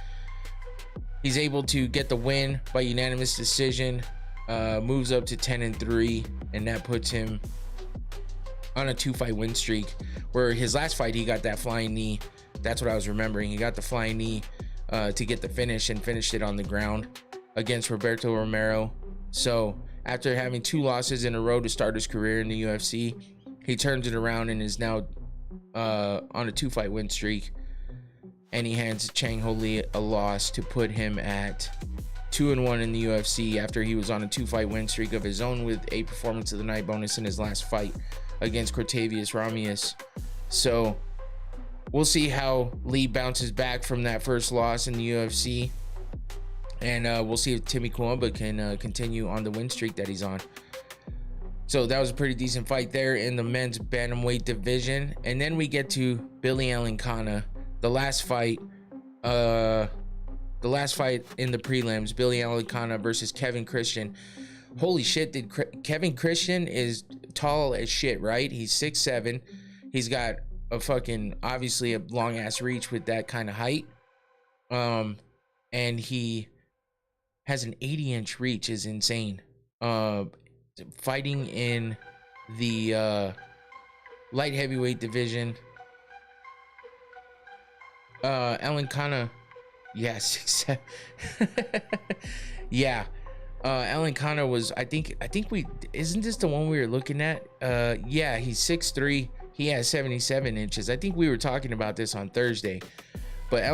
He's able to get the win by unanimous decision, moves up to 10-3, and that puts him on a 2-fight win streak, where his last fight he got that flying knee. That's what I was remembering. He got the flying knee to get the finish, and finished it on the ground against Roberto Romero. So after having 2 losses in a row to start his career in the UFC, he turns it around and is now on a 2-fight win streak. And he hands Chang Ho Lee a loss to put him at 2-1 in the UFC after he was on a 2-fight win streak of his own with a performance of the night bonus in his last fight against Cortavius Ramius. So we'll see how Lee bounces back from that first loss in the UFC. And we'll see if Timmy Kuamba can continue on the win streak that he's on. So that was a pretty decent fight there in the men's bantamweight division. And then we get to Billy Alencana. The last fight in the prelims, Billy Alencana versus Kevin Christian. Holy shit, Kevin Christian is tall as shit, right? He's 6'7". He's got a fucking, obviously a long ass reach with that kind of height. And he has an 80-inch reach, is insane. Fighting in the light heavyweight division. Alencana, yeah, 6'7". Yeah, Alencana was, I think isn't this the one we were looking at? Yeah, he's 6'3". He has 77 inches. I think we were talking about this on Thursday. But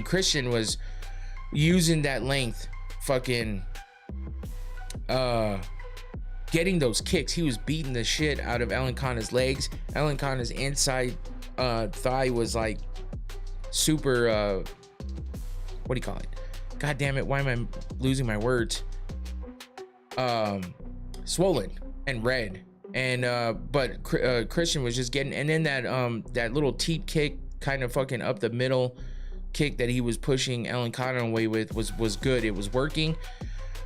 Christian was using that length, fucking getting those kicks. He was beating the shit out of Alencana's legs. Alencana's inside thigh was like super what do you call it? God damn it, why am I losing my words? Swollen and red. And but Christian was just getting, and then that little teep kick, kind of fucking up the middle kick that he was pushing Alencana away with was good. It was working,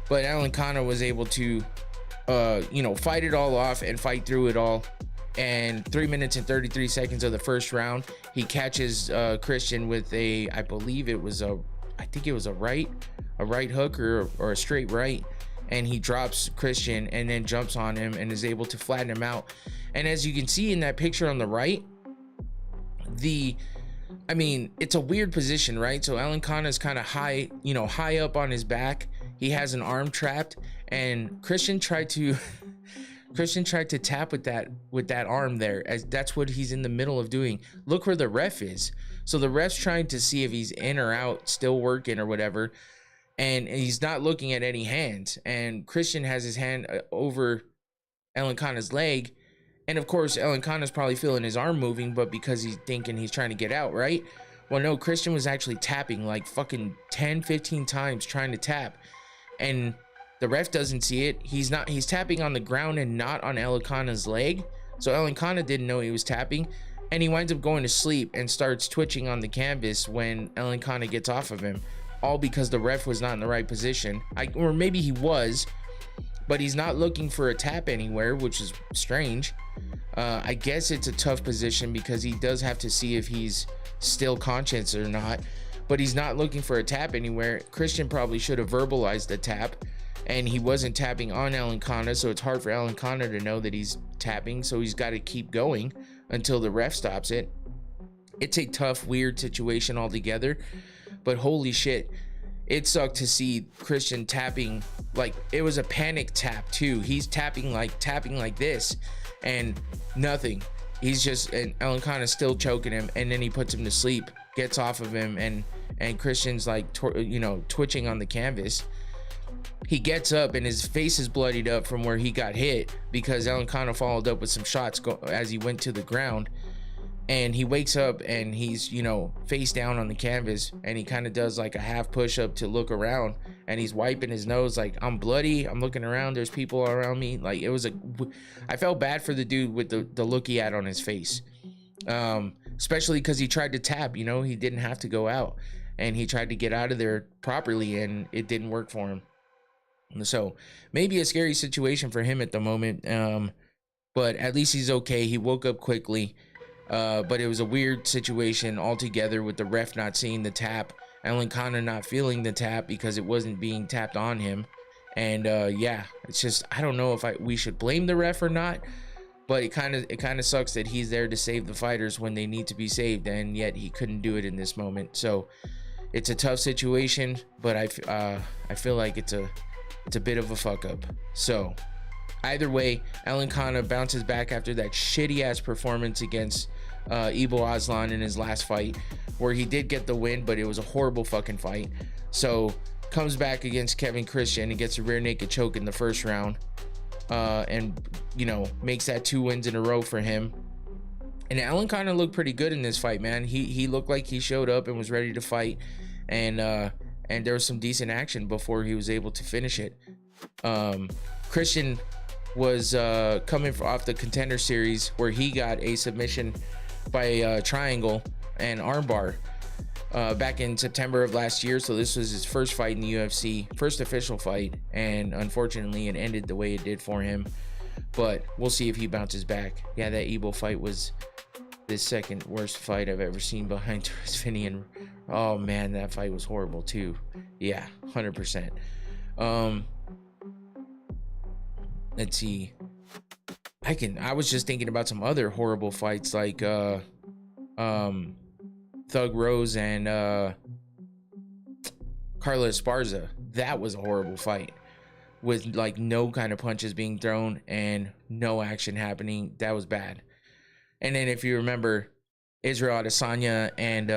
but Alencana was able to fight it all off and fight through it all. And 3 minutes and 33 seconds of the first round, he catches Christian with I think it was a right hook or a straight right, and he drops Christian and then jumps on him and is able to flatten him out. And as you can see in that picture on the right, it's a weird position, right? So Alencana is kind of high up on his back. He has an arm trapped, and Christian tried to Christian tried to tap with that arm there, as that's what he's in the middle of doing. Look where the ref is. So the ref's trying to see if he's in or out, still working or whatever, and he's not looking at any hands. And Christian has his hand over Elencana's leg, and of course Elencana's probably feeling his arm moving, but because he's thinking he's trying to get out, right? Well, no, Christian was actually tapping like fucking 10-15 times trying to tap, and the ref doesn't see it. He's tapping on the ground and not on Elencana's leg. So Elencana didn't know he was tapping, and he winds up going to sleep and starts twitching on the canvas when Elencana gets off of him, all because the ref was not in the right position. Or maybe he was, but he's not looking for a tap anywhere, which is strange. I guess it's a tough position because he does have to see if he's still conscious or not, but he's not looking for a tap anywhere. Christian probably should have verbalized the tap, and he wasn't tapping on Elencana, so it's hard for Elencana to know that he's tapping, so he's got to keep going until the ref stops it. It's a tough, weird situation altogether, but holy shit, it sucked to see Christian tapping. Like, it was a panic tap too. He's tapping like this, and nothing. He's just, and Elencana's still choking him, and then he puts him to sleep, gets off of him, and Christian's like, twitching on the canvas. He gets up and his face is bloodied up from where he got hit because Elencana followed up with some shots as he went to the ground. And he wakes up and he's, face down on the canvas, and he kind of does like a half push up to look around, and he's wiping his nose like, I'm bloody, I'm looking around, there's people around me. Like, I felt bad for the dude with the look he had on his face. Especially because he tried to tap, he didn't have to go out, and he tried to get out of there properly, and it didn't work for him. So maybe a scary situation for him at the moment, but at least he's okay. He woke up quickly, but it was a weird situation altogether with the ref not seeing the tap, Elencana not feeling the tap because it wasn't being tapped on him. And yeah, it's just, I don't know if we should blame the ref or not, but it kind of sucks that he's there to save the fighters when they need to be saved, and yet he couldn't do it in this moment. So it's a tough situation, but I feel like it's a bit of a fuck up. So either way, Elencana bounces back after that shitty ass performance against Ibo Aslan in his last fight, where he did get the win, but it was a horrible fucking fight. So comes back against Kevin Christian and gets a rear naked choke in the first round, and makes that 2 wins in a row for him. And Elencana looked pretty good in this fight, man. He looked like he showed up and was ready to fight, and there was some decent action before he was able to finish it. Christian was coming off the Contender Series, where he got a submission by triangle and armbar back in September of last year. So this was his first fight in the UFC, first official fight, and unfortunately it ended the way it did for him. But we'll see if he bounces back. Yeah, that Ibo fight was the second worst fight I've ever seen behind Torres Finney, and oh man, that fight was horrible too. Yeah, 100%. Let's see. I was just thinking about some other horrible fights, like Thug Rose and Carla Esparza. That was a horrible fight with like no kind of punches being thrown and no action happening. That was bad. And then if you remember, Israel Adesanya and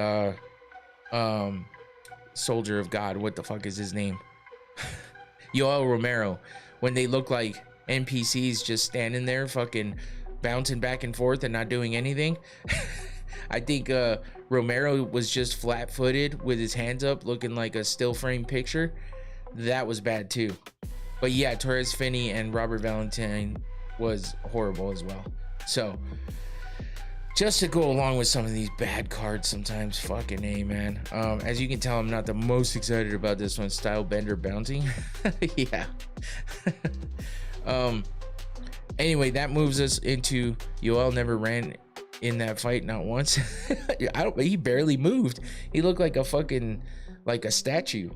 Soldier of God, what the fuck is his name? Yoel Romero, when they look like NPCs just standing there fucking bouncing back and forth and not doing anything. I think Romero was just flat-footed with his hands up looking like a still frame picture. That was bad too. But yeah, Torres Finney and Robert Valentine was horrible as well. So just to go along with some of these bad cards sometimes, fucking A, man. As you can tell, I'm not the most excited about this one. Style Bender bouncing. Yeah. Anyway, that moves us into Yoel never ran in that fight, not once. He barely moved. He looked like a fucking, like a statue.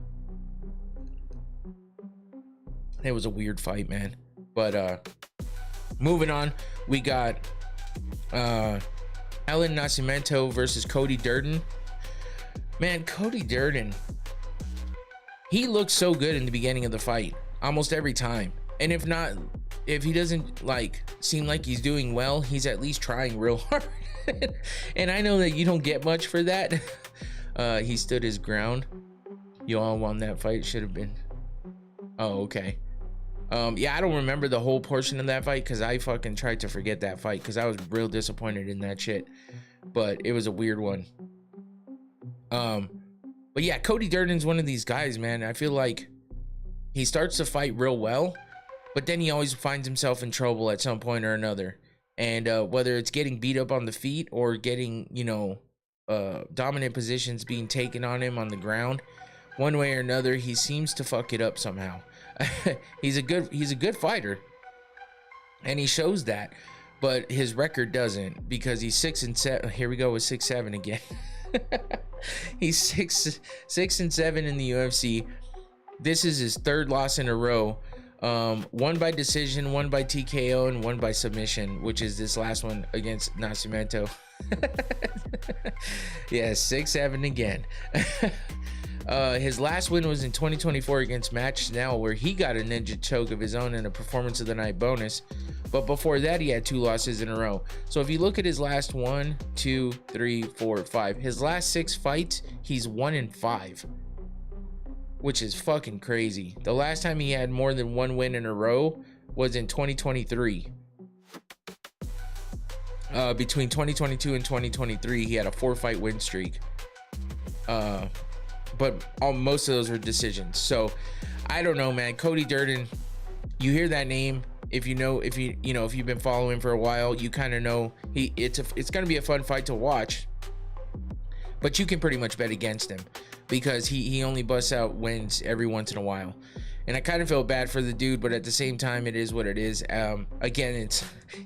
It was a weird fight, man. But moving on, we got Ellen Nascimento versus Cody Durden. Man, Cody Durden, he looked so good in the beginning of the fight, almost every time. And if not, if he doesn't like seem like he's doing well, he's at least trying real hard. And I know that you don't get much for that. He stood his ground. You all won that fight. Should have been. Oh, okay. Yeah, I don't remember the whole portion of that fight because I fucking tried to forget that fight because I was real disappointed in that shit. But it was a weird one. But yeah, Cody Durden's one of these guys, man. I feel like he starts to fight real well, but then he always finds himself in trouble at some point or another. And whether it's getting beat up on the feet or getting, you know, dominant positions being taken on him on the ground, one way or another, he seems to fuck it up somehow. He's a good fighter, and he shows that, but his record doesn't, because he's 6-7. Here we go with 6-7 again. He's 6-7 in the UFC. This is his third loss in a row. One by decision, one by TKO, and one by submission, which is this last one against Nascimento. Yeah, 6-7 again. His last win was in 2024 against Match Now, where he got a ninja choke of his own and a performance of the night bonus. But before that, he had 2 losses in a row. So if you look at his last 1, 2, 3, 4, 5, his last 6 fights, he's 1-5, which is fucking crazy. The last time he had more than 1 win in a row was in 2023. Between 2022 and 2023, he had a 4-fight win streak. But most of those were decisions. So I don't know, man. Cody Durden, you hear that name, if you've been following for a while, you kind of know it's going to be a fun fight to watch. But you can pretty much bet against him because he only busts out wins every once in a while. And I kind of feel bad for the dude, but at the same time, it is what it is. Again,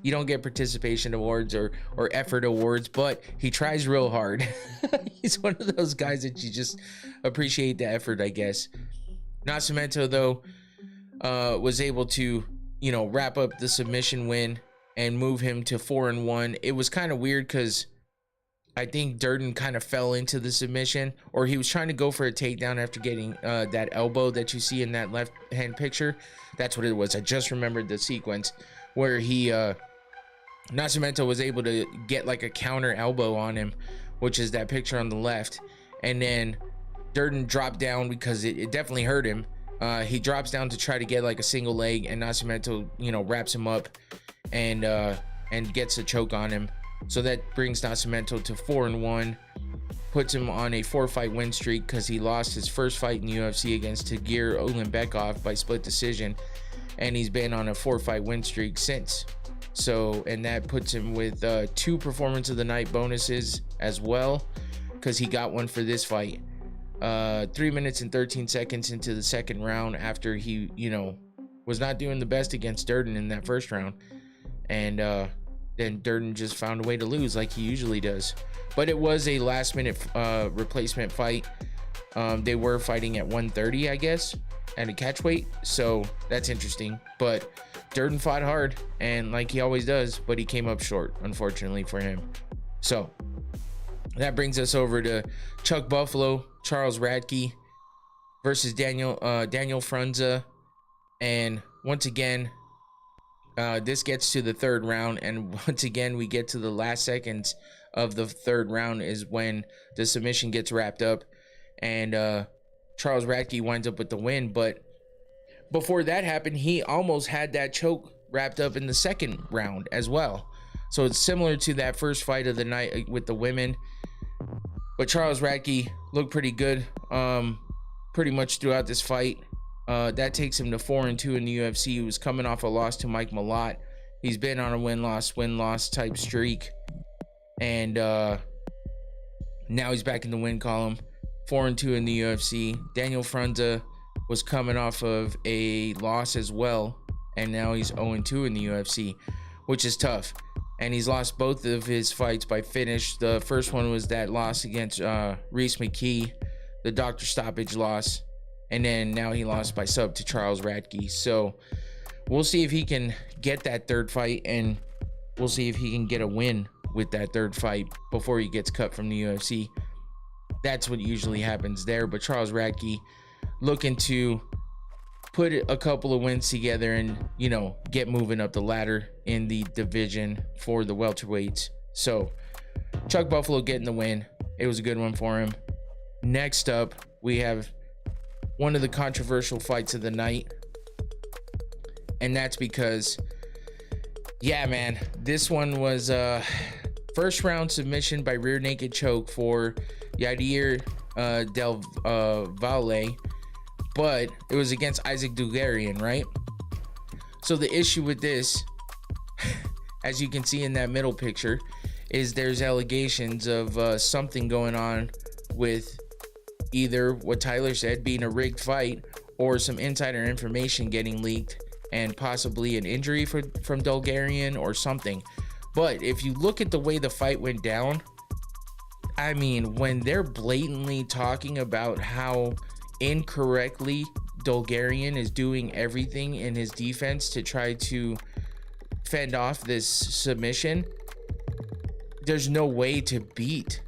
you don't get participation awards or effort awards, but he tries real hard. He's one of those guys that you just appreciate the effort, I guess. Nascimento, though, was able to, wrap up the submission win and move him to 4-1. It was kind of weird because I think Durden kind of fell into the submission, or he was trying to go for a takedown after getting that elbow that you see in that left hand picture. That's what it was. I just remembered the sequence where Nascimento was able to get like a counter elbow on him, which is that picture on the left. And then Durden dropped down because it definitely hurt him. He drops down to try to get like a single leg, and Nascimento, wraps him up and gets a choke on him. So that brings Nascimento to 4-1, puts him on a 4-fight win streak because he lost his first fight in the UFC against Tagir Ulanbekov by split decision, and he's been on a 4-fight win streak since. So, and that puts him with 2 performance of the night bonuses as well, because he got one for this fight. 3 minutes and 13 seconds into the second round, after he, was not doing the best against Durden in that first round, and then Durden just found a way to lose like he usually does. But it was a last minute replacement fight. They were fighting at 130, I guess, at a catch weight, so that's interesting. But Durden fought hard, and like he always does, but he came up short, unfortunately for him. So that brings us over to Chuck Buffalo, Charles Radke versus Daniel Frunza. And once again, this gets to the third round, and once again we get to the last seconds of the third round is when the submission gets wrapped up, and Charles Radke winds up with the win. But before that happened, he almost had that choke wrapped up in the second round as well. So it's similar to that first fight of the night with the women, but Charles Radke looked pretty good pretty much throughout this fight. That takes him to 4-2 in the UFC. He was coming off a loss to Mike Malott. He's been on a win-loss type streak. And now he's back in the win column. 4-2 in the UFC. Daniel Frunza was coming off of a loss as well, and now he's 0-2 in the UFC, which is tough. And he's lost both of his fights by finish. The first one was that loss against Reese McKee, the doctor stoppage loss. And then now he lost by sub to Charles Radke. So we'll see if he can get that third fight, and we'll see if he can get a win with that third fight before he gets cut from the UFC. That's what usually happens there. But Charles Radke looking to put a couple of wins together and, you know, get moving up the ladder in the division for the welterweights. So Chuck Buffalo getting the win. It was a good one for him. Next up, we have one of the controversial fights of the night. And that's because, yeah, man, this one was first round submission by rear naked choke for Yadir Del Valle, but it was against Isaac Dugarian, right? So the issue with this, as you can see in that middle picture, is there's allegations of something going on with either what Tyler said being a rigged fight or some insider information getting leaked and possibly an injury from Dulgarian or something. But if you look at the way the fight went down, I mean, when they're blatantly talking about how incorrectly Dulgarian is doing everything in his defense to try to fend off this submission, there's no way to beat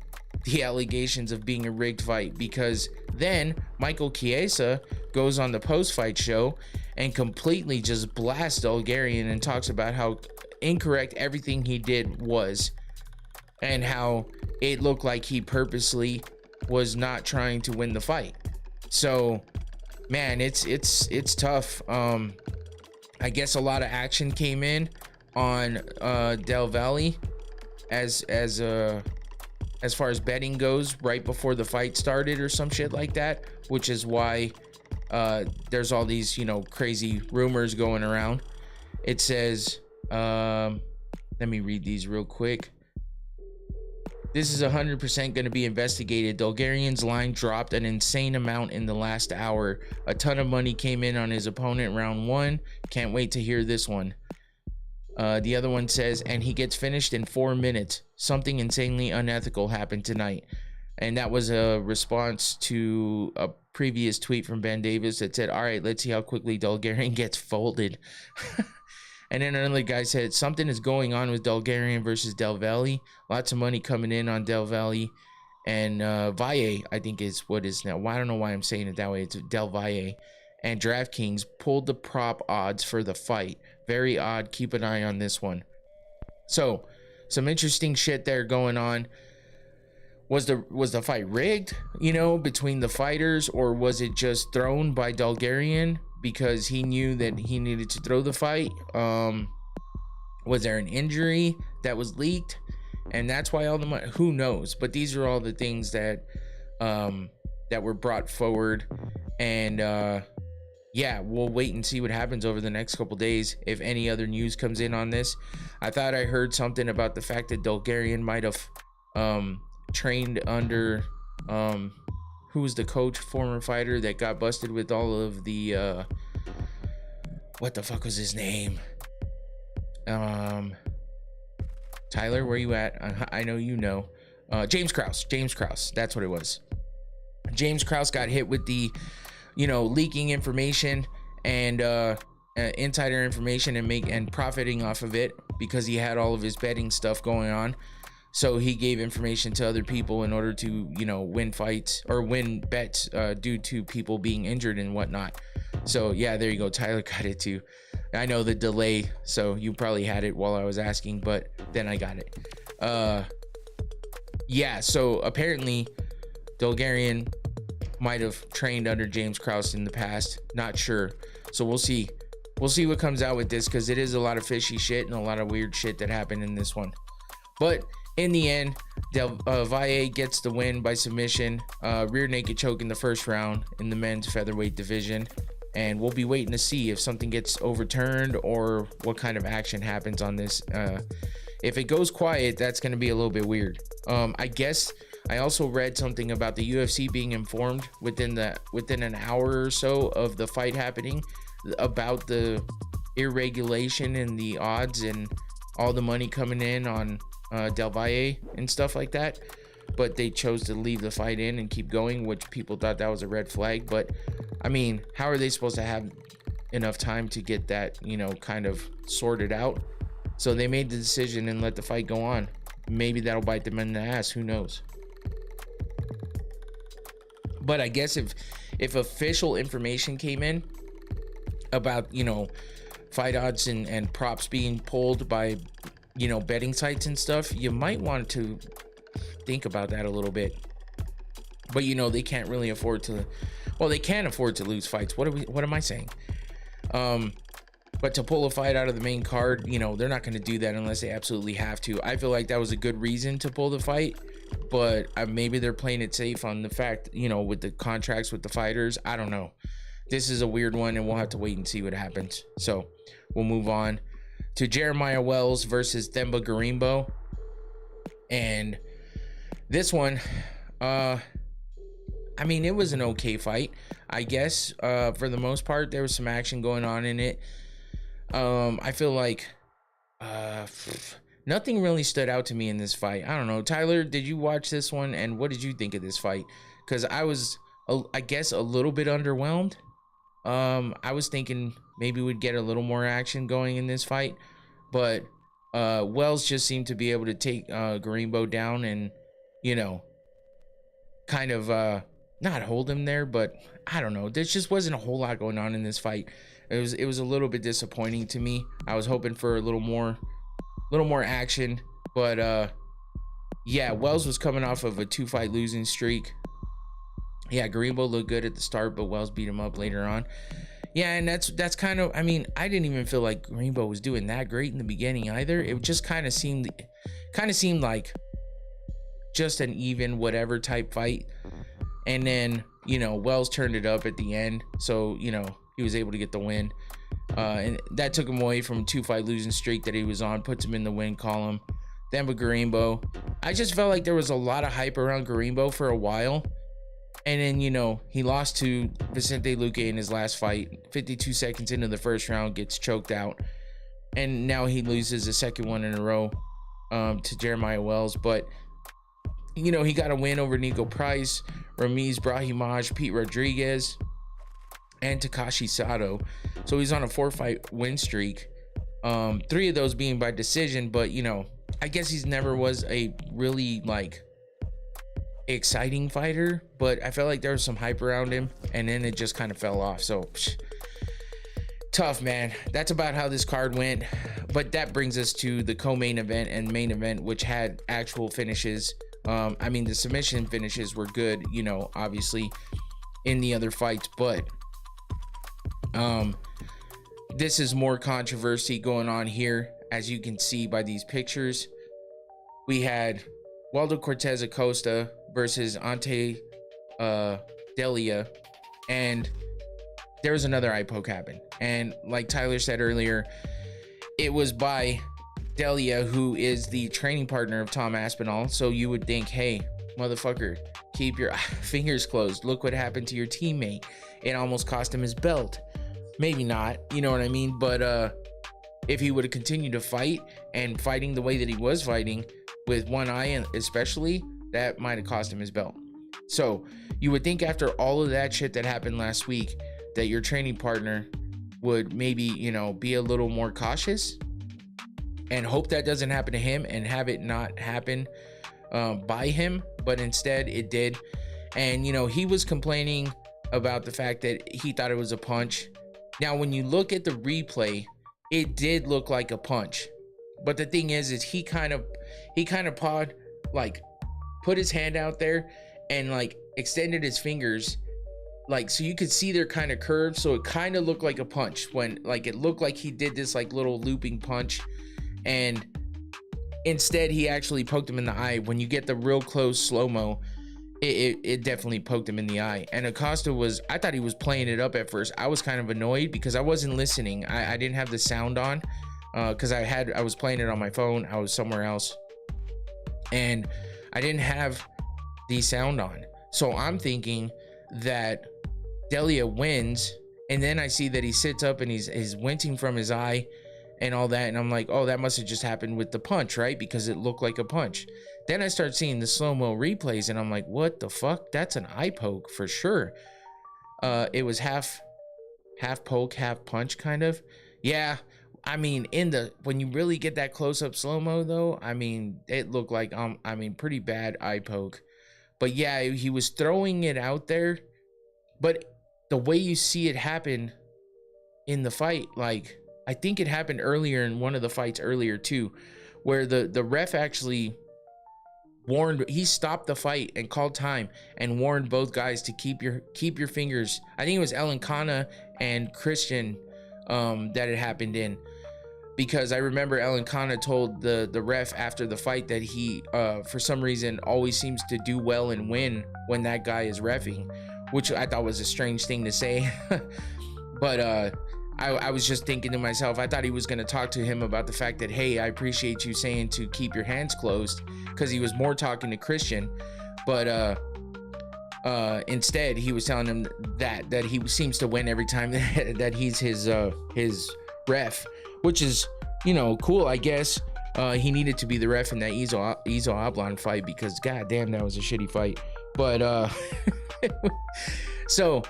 the allegations of being a rigged fight, because then Michael Chiesa goes on the post-fight show and completely just blasts Dulgarian and talks about how incorrect everything he did was and how it looked like he purposely was not trying to win the fight. So, man, it's tough. I guess a lot of action came in on Del Valle as far as betting goes right before the fight started or some shit like that, which is why there's all these, you know, crazy rumors going around. It says, let me read these real quick. This is 100% going to be investigated. Dulgarian's line dropped an insane amount in the last hour. A ton of money came in on his opponent round one. Can't wait to hear this one. The other one says, and he gets finished in 4 minutes. Something insanely unethical happened tonight. And that was a response to a previous tweet from Ben Davis that said, all right, let's see how quickly Dulgarian gets folded. And then another guy said, something is going on with Dulgarian versus Del Valle. Lots of money coming in on Del Valle. And Valle, I think is what is now. Well, I don't know why I'm saying it that way. It's Del Valle. And DraftKings pulled the prop odds for the fight. Very odd. Keep an eye on this one. So, some interesting shit there going on. Was the fight rigged, you know, between the fighters, or was it just thrown by Dulgarian because he knew that he needed to throw the fight? Was there an injury that was leaked, and that's why all the money? Who knows? But these are all the things that that were brought forward, and yeah, we'll wait and see what happens over the next couple days if any other news comes in on this. I thought I heard something about the fact that Dulgarian might have trained under who was the coach, former fighter that got busted with all of the what the fuck was his name? Tyler, where you at? I know you know. James Krause, that's what it was. James Krause got hit with the, you know, leaking information and insider information and profiting off of it because he had all of his betting stuff going on. So he gave information to other people in order to, you know, win fights or win bets due to people being injured and whatnot. So yeah, there you go. Tyler got it too. I know the delay, so you probably had it while I was asking, but then I got it. Yeah, so apparently Dulgarian might have trained under James Krause in the past. Not sure. So we'll see. We'll see what comes out with this, because it is a lot of fishy shit and a lot of weird shit that happened in this one. But in the end, Del Valle gets the win by submission, rear naked choke in the first round in the men's featherweight division. And we'll be waiting to see if something gets overturned or what kind of action happens on this. If it goes quiet, that's going to be a little bit weird. I guess I also read something about the UFC being informed within an hour or so of the fight happening about the irregulation in the odds and all the money coming in on Del Valle and stuff like that. But they chose to leave the fight in and keep going, which people thought that was a red flag. But I mean, how are they supposed to have enough time to get that, you know, kind of sorted out? So they made the decision and let the fight go on. Maybe that'll bite them in the ass. Who knows? But I guess if official information came in about, you know, fight odds and props being pulled by, you know, betting sites and stuff, you might want to think about that a little bit. But you know, they can't really afford to, well, they can afford to lose fights. What am I saying? But to pull a fight out of the main card, you know, they're not going to do that unless they absolutely have to. I feel like that was a good reason to pull the fight, but maybe they're playing it safe on the fact, you know, with the contracts with the fighters. I don't know. This is a weird one, and we'll have to wait and see what happens. So we'll move on to Jeremiah Wells versus Themba Gorimbo. And this one, I mean, it was an okay fight, I guess. For the most part, there was some action going on in it. I feel like nothing really stood out to me in this fight. I don't know. Tyler, did you watch this one, and what did you think of this fight? Because I was, I guess, a little bit underwhelmed. I was thinking maybe we'd get a little more action going in this fight, but Wells just seemed to be able to take Gorimbo down and, you know, kind of not hold him there, but I don't know. There just wasn't a whole lot going on in this fight. It was a little bit disappointing to me. I was hoping for a little more action, but yeah, Wells was coming off of a 2-fight losing streak. Yeah, Gorimbo looked good at the start, but Wells beat him up later on. Yeah, and that's kind of, I mean, I didn't even feel like Gorimbo was doing that great in the beginning either. It just kind of seemed like just an even whatever type fight. And then, you know, Wells turned it up at the end, so, you know, he was able to get the win. And that took him away from a 2-fight losing streak that he was on, puts him in the win column. Themba Gorimbo, I just felt like there was a lot of hype around Gorimbo for a while. And then, you know, he lost to Vicente Luque in his last fight. 52 seconds into the first round, gets choked out. And now he loses a second one in a row to Jeremiah Wells. But, you know, he got a win over Nico Price, Ramiz Brahimaj, Pete Rodriguez, and Takashi Sato. So he's on a 4-fight win streak. 3 of those being by decision. But, you know, I guess he's never was a really, like, exciting fighter, but I felt like there was some hype around him, and then it just kind of fell off. So tough, man. That's about how this card went. But that brings us to the co-main event and main event, which had actual finishes. I mean, the submission finishes were good, you know, obviously in the other fights, but this is more controversy going on here, as you can see by these pictures. We had Waldo Cortez Acosta versus Ante Delia, and there was another eye poke happen. And like Tyler said earlier, it was by Delia, who is the training partner of Tom Aspinall. So you would think, hey, motherfucker, keep your fingers closed. Look what happened to your teammate. It almost cost him his belt. Maybe not, you know what I mean? But if he would have continued to fight and fighting the way that he was fighting, with one eye, and especially, that might have cost him his belt. So you would think after all of that shit that happened last week, that your training partner would maybe, you know, be a little more cautious and hope that doesn't happen to him and have it not happen by him. But instead it did. And, you know, he was complaining about the fact that he thought it was a punch. Now, when you look at the replay, it did look like a punch. But the thing is he kind of put his hand out there and like extended his fingers, like, so you could see they're kind of curved, so it kind of looked like a punch, when like it looked like he did this like little looping punch, and instead he actually poked him in the eye. When you get the real close slow-mo, it definitely poked him in the eye. And Acosta was, I thought he was playing it up at first. I was kind of annoyed because I wasn't listening. I didn't have the sound on, because I was playing it on my phone. I was somewhere else, and I didn't have the sound on. So I'm thinking that Delia wins, and then I see that he sits up and he's wincing from his eye and all that, and I'm like, oh, that must have just happened with the punch, right? Because it looked like a punch. Then I start seeing the slow-mo replays, and I'm like, what the fuck? That's an eye poke for sure. It was half poke, half punch, kind of. Yeah, I mean, when you really get that close-up slow-mo, though, I mean, it looked like pretty bad eye poke. But yeah, he was throwing it out there, but the way you see it happen in the fight, like I think it happened earlier in one of the fights earlier too, where the ref actually warned, he stopped the fight and called time and warned both guys to keep your fingers. I think it was Ellen Kana and Christian that it happened in, because I remember Ellen Kana told the ref after the fight that he for some reason always seems to do well and win when that guy is reffing, which I thought was a strange thing to say. But I was just thinking to myself, I thought he was going to talk to him about the fact that, hey, I appreciate you saying to keep your hands closed, because he was more talking to Christian. But instead he was telling him that he seems to win every time that he's his ref, which is, you know, cool, I guess. He needed to be the ref in that Izo Oblong fight, because goddamn, that was a shitty fight. But so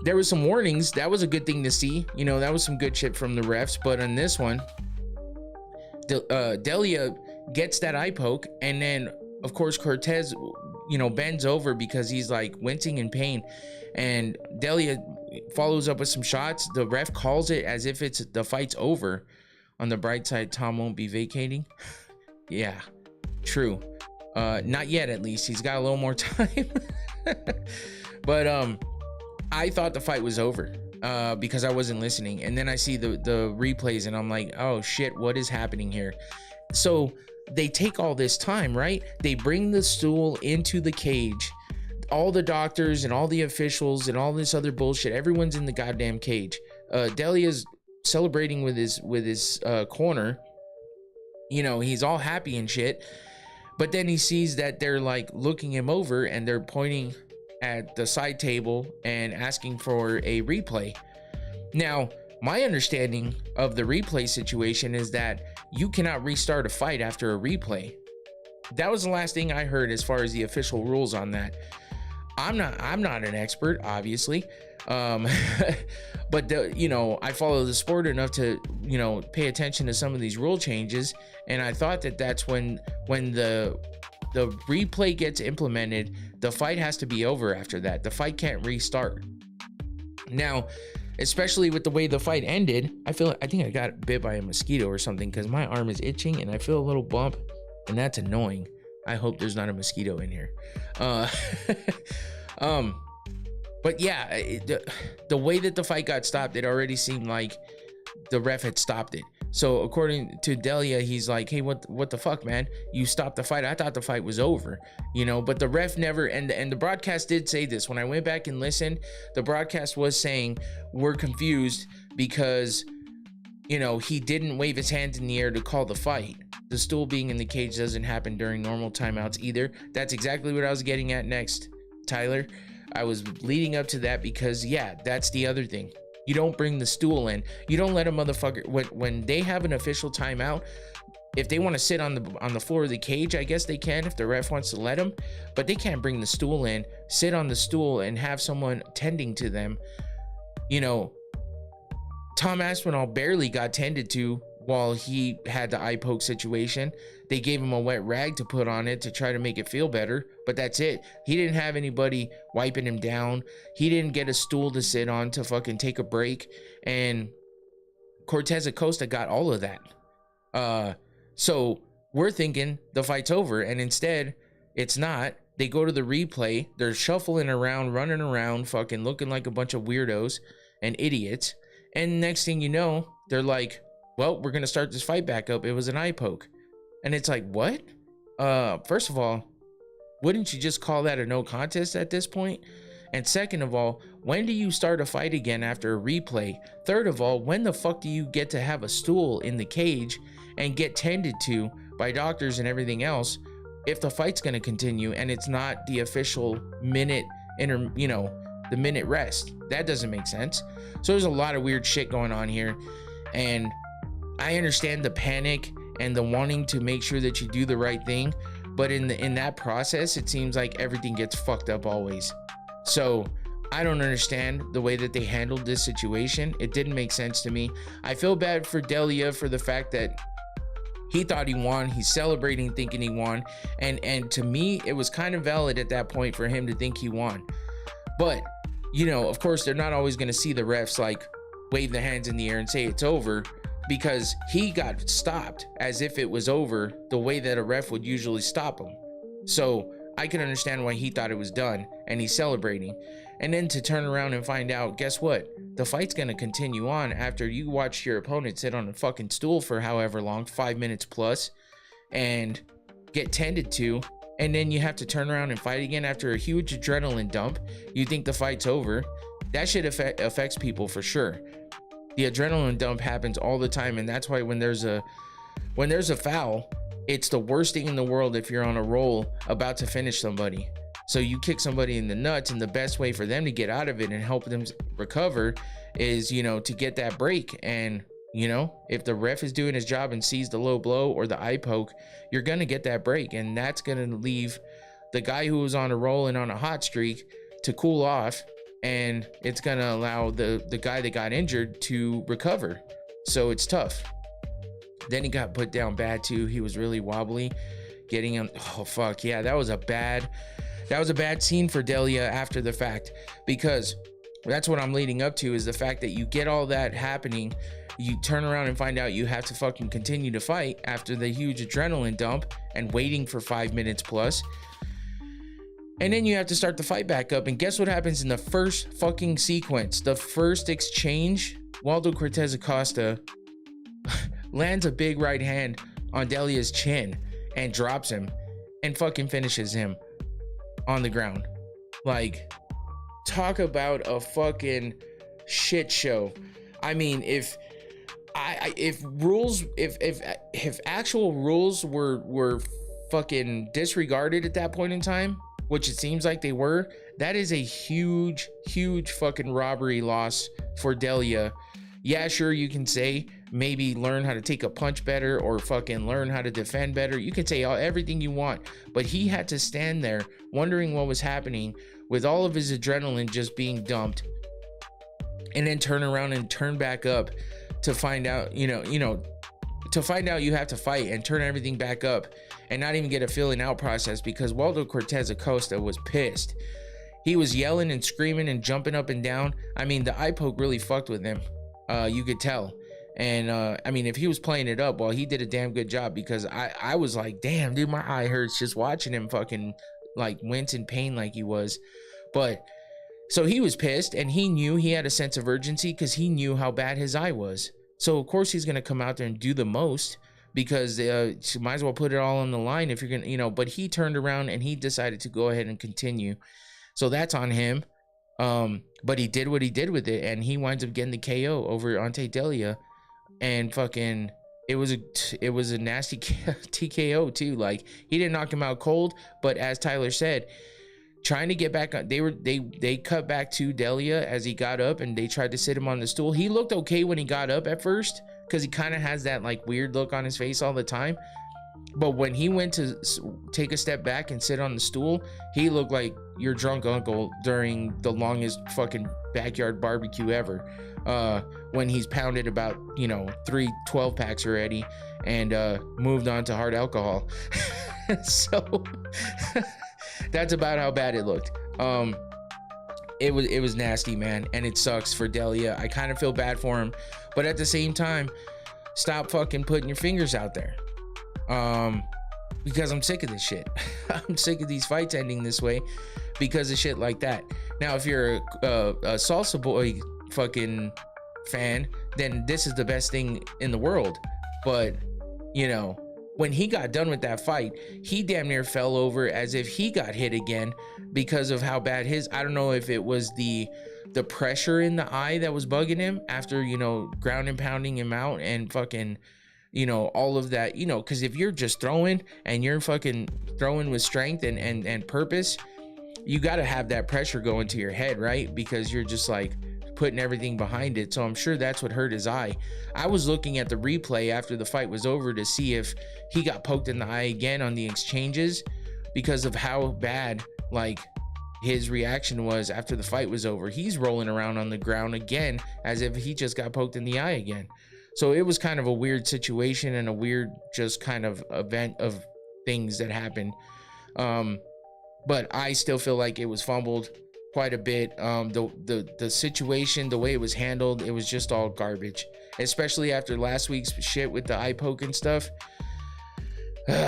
there was some warnings. That was a good thing to see. You know, that was some good shit from the refs. But on this one, Delia gets that eye poke, and then of course Cortez, you know, bends over because he's like wincing in pain, and Delia follows up with some shots. The ref calls it as if it's the fight's over. On the bright side, Tom won't be vacating. Yeah, true. Not yet, at least. He's got a little more time. But I thought the fight was over because I wasn't listening, and then I see the replays and I'm like, oh shit, what is happening here? So they take all this time, right? They bring the stool into the cage, all the doctors and all the officials and all this other bullshit, everyone's in the goddamn cage. Delia's celebrating with his corner, you know, he's all happy and shit, but then he sees that they're like looking him over and they're pointing at the side table and asking for a replay. Now, my understanding of the replay situation is that you cannot restart a fight after a replay. That was the last thing I heard as far as the official rules on that. I'm not an expert, obviously, but you know, I follow the sport enough to, you know, pay attention to some of these rule changes, and I thought that that's when the replay gets implemented, the fight has to be over after that. The fight can't restart. Now, especially with the way the fight ended, I think I got bit by a mosquito or something, because my arm is itching and I feel a little bump, and that's annoying. I hope there's not a mosquito in here. But yeah, the way that the fight got stopped, it already seemed like the ref had stopped it. So according to Delia, he's like, hey, what the fuck, man? You stopped the fight. I thought the fight was over, you know, but the ref never, and the broadcast did say this. When I went back and listened, the broadcast was saying, we're confused because, you know, he didn't wave his hands in the air to call the fight. The stool being in the cage doesn't happen during normal timeouts either. That's exactly what I was getting at next, Tyler. I was leading up to that because, yeah, that's the other thing. You don't bring the stool in. You don't let a motherfucker, when they have an official timeout, if they want to sit on the floor of the cage, I guess they can if the ref wants to let them, but they can't bring the stool in, sit on the stool and have someone tending to them. You know, Tom Aspinall barely got tended to while he had the eye poke situation. They gave him a wet rag to put on it to try to make it feel better, but that's it. He didn't have anybody wiping him down. He didn't get a stool to sit on to fucking take a break, and Cortez Acosta got all of that. So we're thinking the fight's over, and instead it's not. They go to the replay, they're shuffling around, running around, fucking looking like a bunch of weirdos and idiots, and next thing you know, they're like, well, we're gonna start this fight back up. It was an eye poke. And it's like, what? First of all, wouldn't you just call that a no contest at this point? And second of all, when do you start a fight again after a replay? Third of all, when the fuck do you get to have a stool in the cage and get tended to by doctors and everything else if the fight's gonna continue and it's not the official minute, the minute rest? That doesn't make sense. So there's a lot of weird shit going on here, and I understand the panic and the wanting to make sure that you do the right thing, but in that process, it seems like everything gets fucked up always. So I don't understand the way that they handled this situation. It didn't make sense to me. I feel bad for Delia for the fact that he thought he won. He's celebrating thinking he won, and to me, it was kind of valid at that point for him to think he won. But, you know, of course, they're not always going to see the refs like wave the hands in the air and say it's over, because he got stopped as if it was over the way that a ref would usually stop him. So I can understand why he thought it was done and he's celebrating. And then to turn around and find out, guess what? The fight's gonna continue on after you watch your opponent sit on a fucking stool for however long, 5 minutes plus, and get tended to. And then you have to turn around and fight again after a huge adrenaline dump. You think the fight's over. That shit affects people for sure. The adrenaline dump happens all the time, and that's why when there's a foul, it's the worst thing in the world if you're on a roll about to finish somebody. So you kick somebody in the nuts, and the best way for them to get out of it and help them recover is, you know, to get that break. And, you know, if the ref is doing his job and sees the low blow or the eye poke, you're going to get that break. And that's going to leave the guy who was on a roll and on a hot streak to cool off. And it's going to allow the guy that got injured to recover. So it's tough. Then he got put down bad too. He was really wobbly getting him. Oh, fuck. Yeah, that was a bad scene for Delia after the fact, because that's what I'm leading up to, is the fact that you get all that happening. You turn around and find out you have to fucking continue to fight after the huge adrenaline dump and waiting for 5 minutes plus. And then you have to start the fight back up. And guess what happens in the first fucking sequence? The first exchange, Waldo Cortez Acosta lands a big right hand on Delia's chin and drops him and fucking finishes him on the ground. Like, talk about a fucking shit show. I mean, if actual rules were fucking disregarded at that point in time, which it seems like they were, that is a huge fucking robbery loss for Delia. Yeah, sure, you can say maybe learn how to take a punch better or fucking learn how to defend better. You can say everything you want, but he had to stand there wondering what was happening with all of his adrenaline just being dumped, and then turn around and turn back up to find out, to find out you have to fight and turn everything back up and not even get a feeling out process, because Waldo Cortez Acosta was pissed. He was yelling and screaming and jumping up and down. I mean, the eye poke really fucked with him. You could tell. And I mean, if he was playing it up, well, he did a damn good job, because I was like, damn, dude, my eye hurts just watching him fucking like wince in pain like he was. But so he was pissed, and he knew he had a sense of urgency because he knew how bad his eye was. So of course he's gonna come out there and do the most, because you might as well put it all on the line if you're gonna, but he turned around and he decided to go ahead and continue. So that's on him. But he did what he did with it, and he winds up getting the KO over Ante Delia. And fucking it was a nasty TKO too. Like, he didn't knock him out cold, but as Tyler said, trying to get back on, they cut back to Delia as he got up, and they tried to sit him on the stool. He looked okay when he got up at first, because he kind of has that like weird look on his face all the time. But when he went to take a step back and sit on the stool, he looked like your drunk uncle during the longest fucking backyard barbecue ever. When he's pounded about, 3 12-packs already and moved on to hard alcohol. So that's about how bad it looked. It was nasty, man, and it sucks for Delia. I kind of feel bad for him, but at the same time, stop fucking putting your fingers out there. Because I'm sick of this shit. I'm sick of these fights ending this way because of shit like that. Now, if you're a Salsa Boy fucking fan, then this is the best thing in the world. But, when he got done with that fight, he damn near fell over as if he got hit again because of how bad I don't know if it was the pressure in the eye that was bugging him after, ground and pounding him out and fucking, all of that, because if you're just throwing and you're fucking throwing with strength and purpose, you got to have that pressure going to your head, right? Because you're just like putting everything behind it. So I'm sure that's what hurt his eye. I was looking at the replay after the fight was over to see if he got poked in the eye again on the exchanges, because of how bad like his reaction was after the fight was over. He's rolling around on the ground again as if he just got poked in the eye again. So it was kind of a weird situation and a weird just kind of event of things that happened. But I still feel like it was fumbled. quite a bit. The situation, the way it was handled, it was just all garbage, especially after last week's shit with the eye poke and stuff.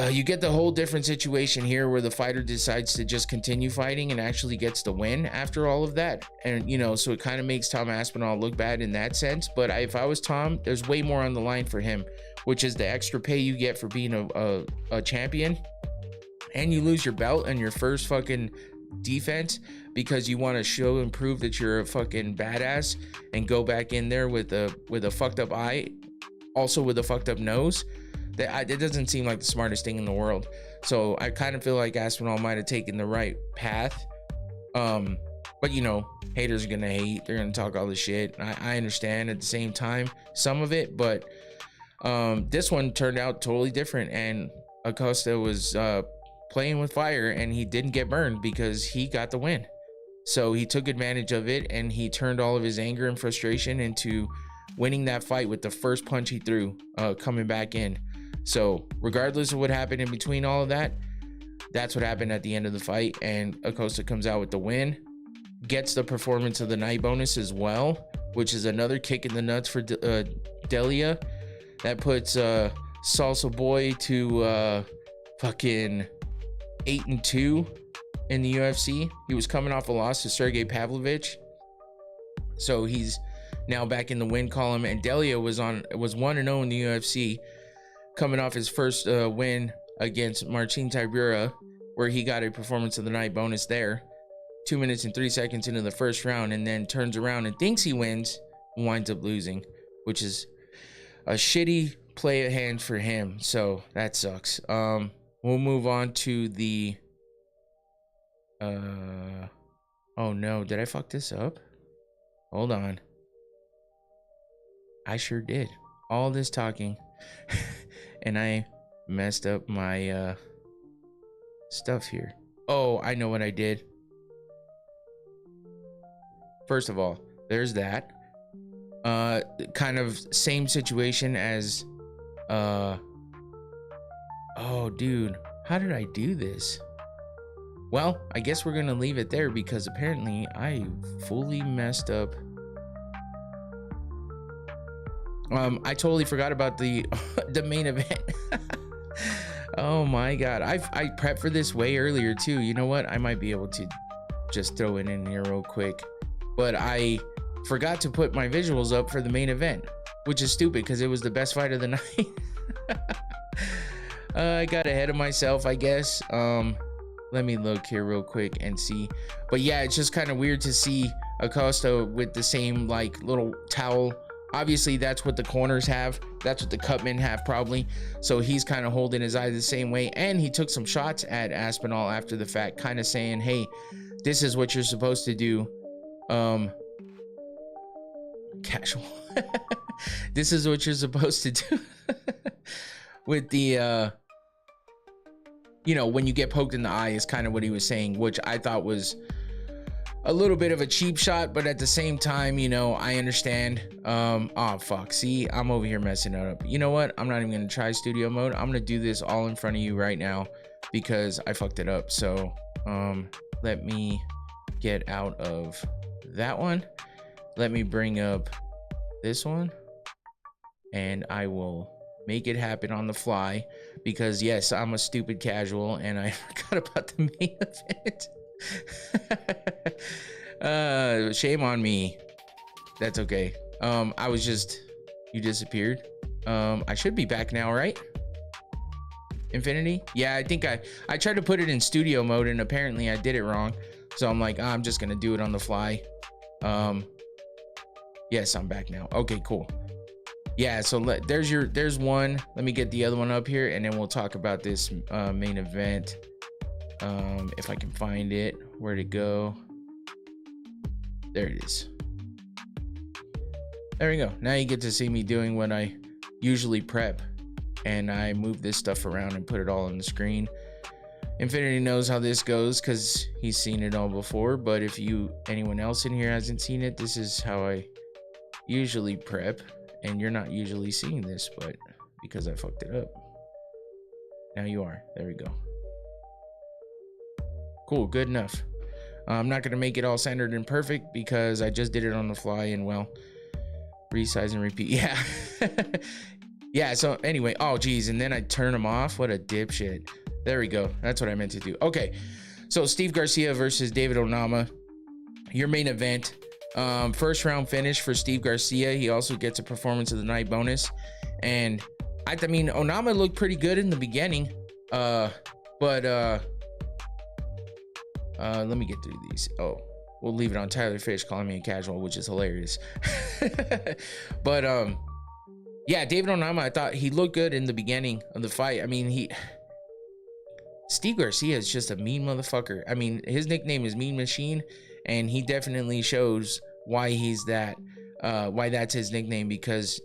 You get the whole different situation here where the fighter decides to just continue fighting and actually gets the win after all of that. And, you know, so it kind of makes Tom Aspinall look bad in that sense. But if I was Tom, there's way more on the line for him, which is the extra pay you get for being a champion. And you lose your belt and your first fucking defense because you want to show and prove that you're a fucking badass and go back in there with a fucked up eye, also with a fucked up nose. It doesn't seem like the smartest thing in the world. So I kind of feel like Aspinall might have taken the right path. But you know, haters are gonna hate. They're gonna talk all this shit. I understand at the same time some of it, but this one turned out totally different. And Acosta was playing with fire, and he didn't get burned because he got the win. So he took advantage of it, and he turned all of his anger and frustration into winning that fight with the first punch he threw, coming back in. So regardless of what happened in between all of that, that's what happened at the end of the fight, and Acosta comes out with the win, gets the performance of the night bonus as well, which is another kick in the nuts for Delia. That puts Salsa Boy to fucking 8-2 in the UFC. He was coming off a loss to Sergey Pavlovich, so he's now back in the win column. And Delia was 1-0 in the UFC, coming off his first win against Marcin Tybura, where he got a performance of the night bonus there 2 minutes and 3 seconds into the first round, and then turns around and thinks he wins and winds up losing, which is a shitty play of hand for him. So that sucks. We'll move on to the oh no, did I fuck this up? Hold on. I sure did. All this talking and I messed up my stuff here. Oh, I know what I did. First of all, there's that. Kind of same situation as oh dude, how did I do this? Well, I guess we're gonna leave it there because apparently I fully messed up. I totally forgot about the the main event. Oh my god, I prepped for this way earlier too. You know what, I might be able to just throw it in here real quick, but I forgot to put my visuals up for the main event, which is stupid because it was the best fight of the night. I got ahead of myself, I guess. Let me look here real quick and see. But yeah, it's just kind of weird to see Acosta with the same like little towel. Obviously that's what the corners have, that's what the cutmen have probably, so he's kind of holding his eye the same way. And he took some shots at Aspinall after the fact, kind of saying, hey, this is what you're supposed to do. Casual. This is what you're supposed to do. With the you know, when you get poked in the eye is kind of what he was saying, which I thought was a little bit of a cheap shot, but at the same time, you know, I understand. Oh fuck, see, I'm over here messing it up. You know what, I'm not even gonna try studio mode. I'm gonna do this all in front of you right now because I fucked it up. So let me get out of that one. Let me bring up this one and I will make it happen on the fly because yes, I'm a stupid casual and I forgot about the main event. Shame on me. That's okay. I was just, you disappeared. I should be back now, right? Infinity? Yeah, I think I tried to put it in studio mode and apparently I did it wrong. So I'm like, I'm just gonna do it on the fly. Yes, I'm back now. Okay, cool. Yeah, so there's one. Let me get the other one up here and then we'll talk about this main event. If I can find it. Where'd it go? There it is. There we go. Now you get to see me doing what I usually prep, and I move this stuff around and put it all on the screen. Infinity knows how this goes because he's seen it all before, but if anyone else in here hasn't seen it, this is how I usually prep, and you're not usually seeing this, but because I fucked it up. Now you are. There we go. Cool, good enough. I'm not going to make it all centered and perfect because I just did it on the fly, and well, resize and repeat. Yeah. Yeah, so anyway, oh geez, and then I turn him off. What a dipshit. There we go. That's what I meant to do. Okay, so Steve Garcia versus David Onama, your main event. First round finish for Steve Garcia. He also gets a performance of the night bonus. And I mean, Onama looked pretty good in the beginning. But let me get through these. Oh, we'll leave it on Tyler Fish calling me a casual, which is hilarious. But yeah, David Onama, I thought he looked good in the beginning of the fight. I mean, Steve Garcia is just a mean motherfucker. I mean, his nickname is Mean Machine, and he definitely shows why he's that, why that's his nickname, because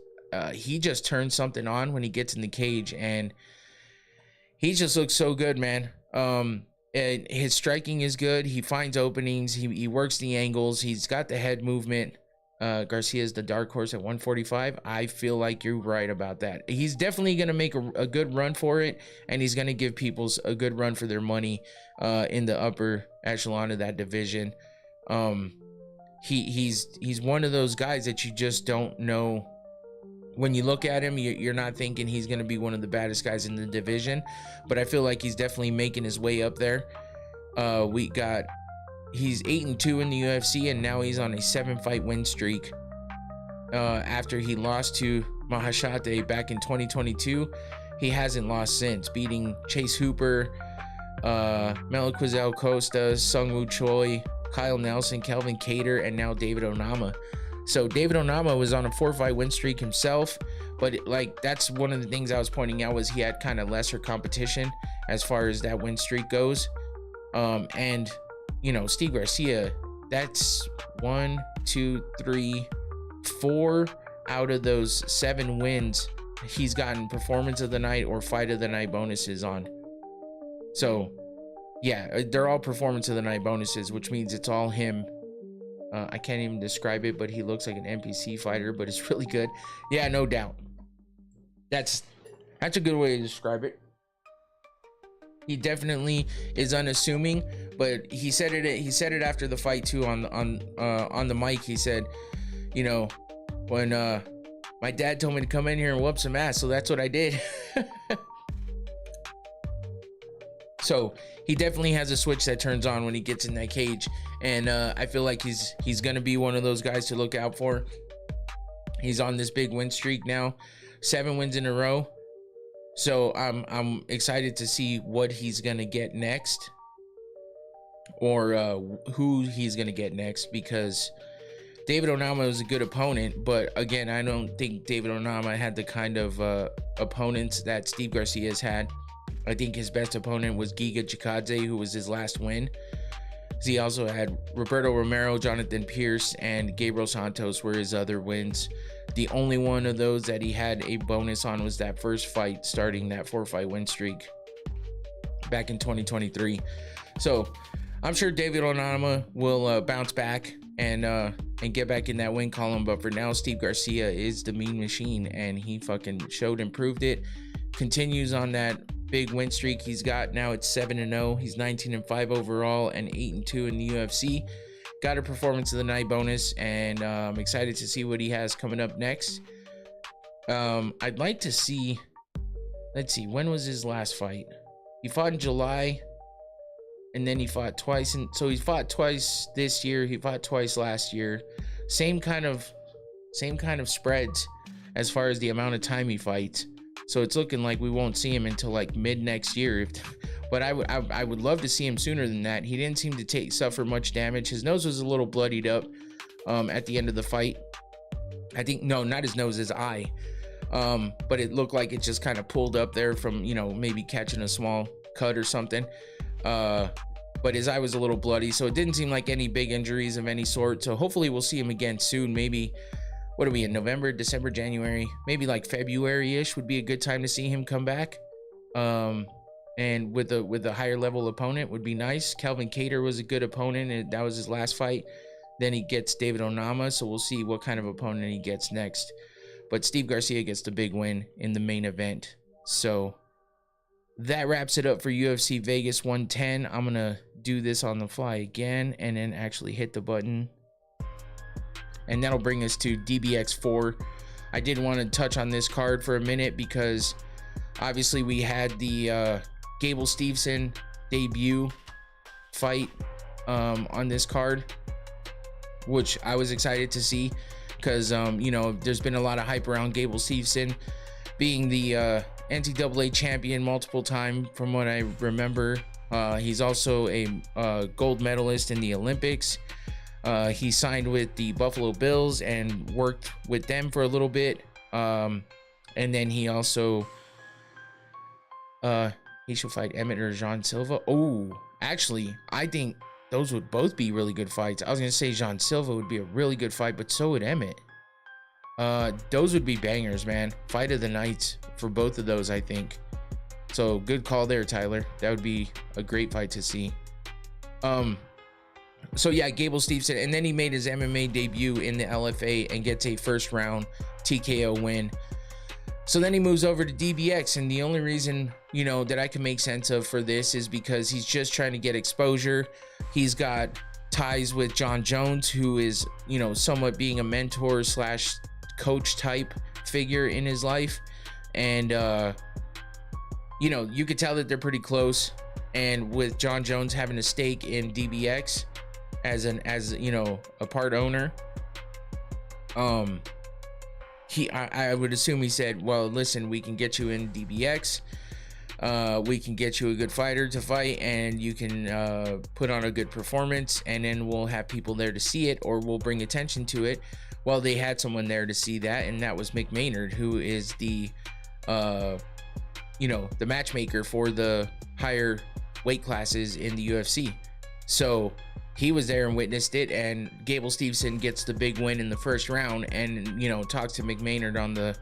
he just turns something on when he gets in the cage, and he just looks so good, man. And his striking is good. He finds openings. He works the angles. He's got the head movement. Garcia is the dark horse at 145. I feel like you're right about that. He's definitely going to make a good run for it, and he's going to give people a good run for their money in the upper echelon of that division. He's one of those guys that you just don't know. When you look at him, you're not thinking he's going to be one of the baddest guys in the division, but I feel like he's definitely making his way up there. He's 8-2 in the UFC, and now he's on a 7-fight win streak. After he lost to Mahashate back in 2022, he hasn't lost since, beating Chase Hooper, Meliquizel Costa, Sungwoo Choi, Kyle Nelson, Kelvin Cater, and now David Onama. So David Onama was on a 4-fight win streak himself, but that's one of the things I was pointing out was he had kind of lesser competition as far as that win streak goes. And you know, Steve Garcia, that's 1, 2, 3, 4 out of those 7 wins he's gotten performance of the night or fight of the night bonuses on. So yeah, they're all performance of the night bonuses, which means it's all him. I can't even describe it, but he looks like an NPC fighter, but it's really good. Yeah, no doubt. That's a good way to describe it. He definitely is unassuming, but he said it after the fight too on the mic. He said, you know, when my dad told me to come in here and whoop some ass, so that's what I did. So he definitely has a switch that turns on when he gets in that cage, and I feel like he's gonna be one of those guys to look out for. He's on this big win streak now, 7 wins in a row. So I'm excited to see what he's gonna get next, or who he's gonna get next, because David Onama was a good opponent, but again, I don't think David Onama had the kind of opponents that Steve Garcia has had. I think his best opponent was Giga Chikadze, who was his last win. He also had Roberto Romero, Jonathan Pierce, and Gabriel Santos were his other wins. The only one of those that he had a bonus on was that first fight, starting that 4-fight win streak back in 2023. So I'm sure David Onama will bounce back and get back in that win column. But for now, Steve Garcia is the mean machine, and he fucking showed and proved it. Continues on that big win streak he's got. Now it's 7-0. He's 19-5 overall and 8-2 in the UFC. Got a performance of the night bonus, and I'm excited to see what he has coming up next. I'd like to see, let's see, when was his last fight? He fought in July, and then he fought twice, and so he fought twice this year. He fought twice last year. Same kind of spreads as far as the amount of time he fights. So it's looking like we won't see him until like mid next year. But I would love to see him sooner than that. He didn't seem to suffer much damage. His nose was a little bloodied up at the end of the fight. I think, no, not his nose, his eye. But it looked like it just kind of pulled up there from, you know, maybe catching a small cut or something. But his eye was a little bloody, so it didn't seem like any big injuries of any sort. So hopefully we'll see him again soon. Maybe, what are we in, November, December, January? Maybe like February-ish would be a good time to see him come back. And with a higher level opponent would be nice. Kelvin Cater was a good opponent, and that was his last fight. Then he gets David Onama, so we'll see what kind of opponent he gets next. But Steve Garcia gets the big win in the main event. So that wraps it up for UFC Vegas 110. I'm gonna do this on the fly again and then actually hit the button, and that'll bring us to DBX4. I did want to touch on this card for a minute because obviously we had the Gable Steveson debut fight on this card, which I was excited to see because you know, there's been a lot of hype around Gable Steveson being the NCAA champion multiple time from what I remember. He's also a gold medalist in the Olympics. He signed with the Buffalo Bills and worked with them for a little bit. And then he also he should fight Emmett or Jean Silva. Oh, actually, I think those would both be really good fights. I was gonna say Jean Silva would be a really good fight, but so would Emmett. Those would be bangers, man. Fight of the night for both of those, I think. So good call there, Tyler. That would be a great fight to see. So yeah, Gable Steveson, and then he made his MMA debut in the LFA and gets a first round TKO win. So then he moves over to DBX, and the only reason, you know, that I can make sense of for this is because he's just trying to get exposure. He's got ties with John Jones, who is, you know, somewhat being a mentor slash coach type figure in his life, and you know, you could tell that they're pretty close. And with John Jones having a stake in DBX as you know, a part owner, I would assume he said, well, listen, we can get you in DBX, we can get you a good fighter to fight, and you can put on a good performance, and then we'll have people there to see it, or we'll bring attention to it. Well, they had someone there to see that, and that was Mick Maynard, who is the you know, the matchmaker for the higher weight classes in the UFC. So he was there and witnessed it, and Gable Steveson gets the big win in the first round, and, you know, talks to Mick Maynard on the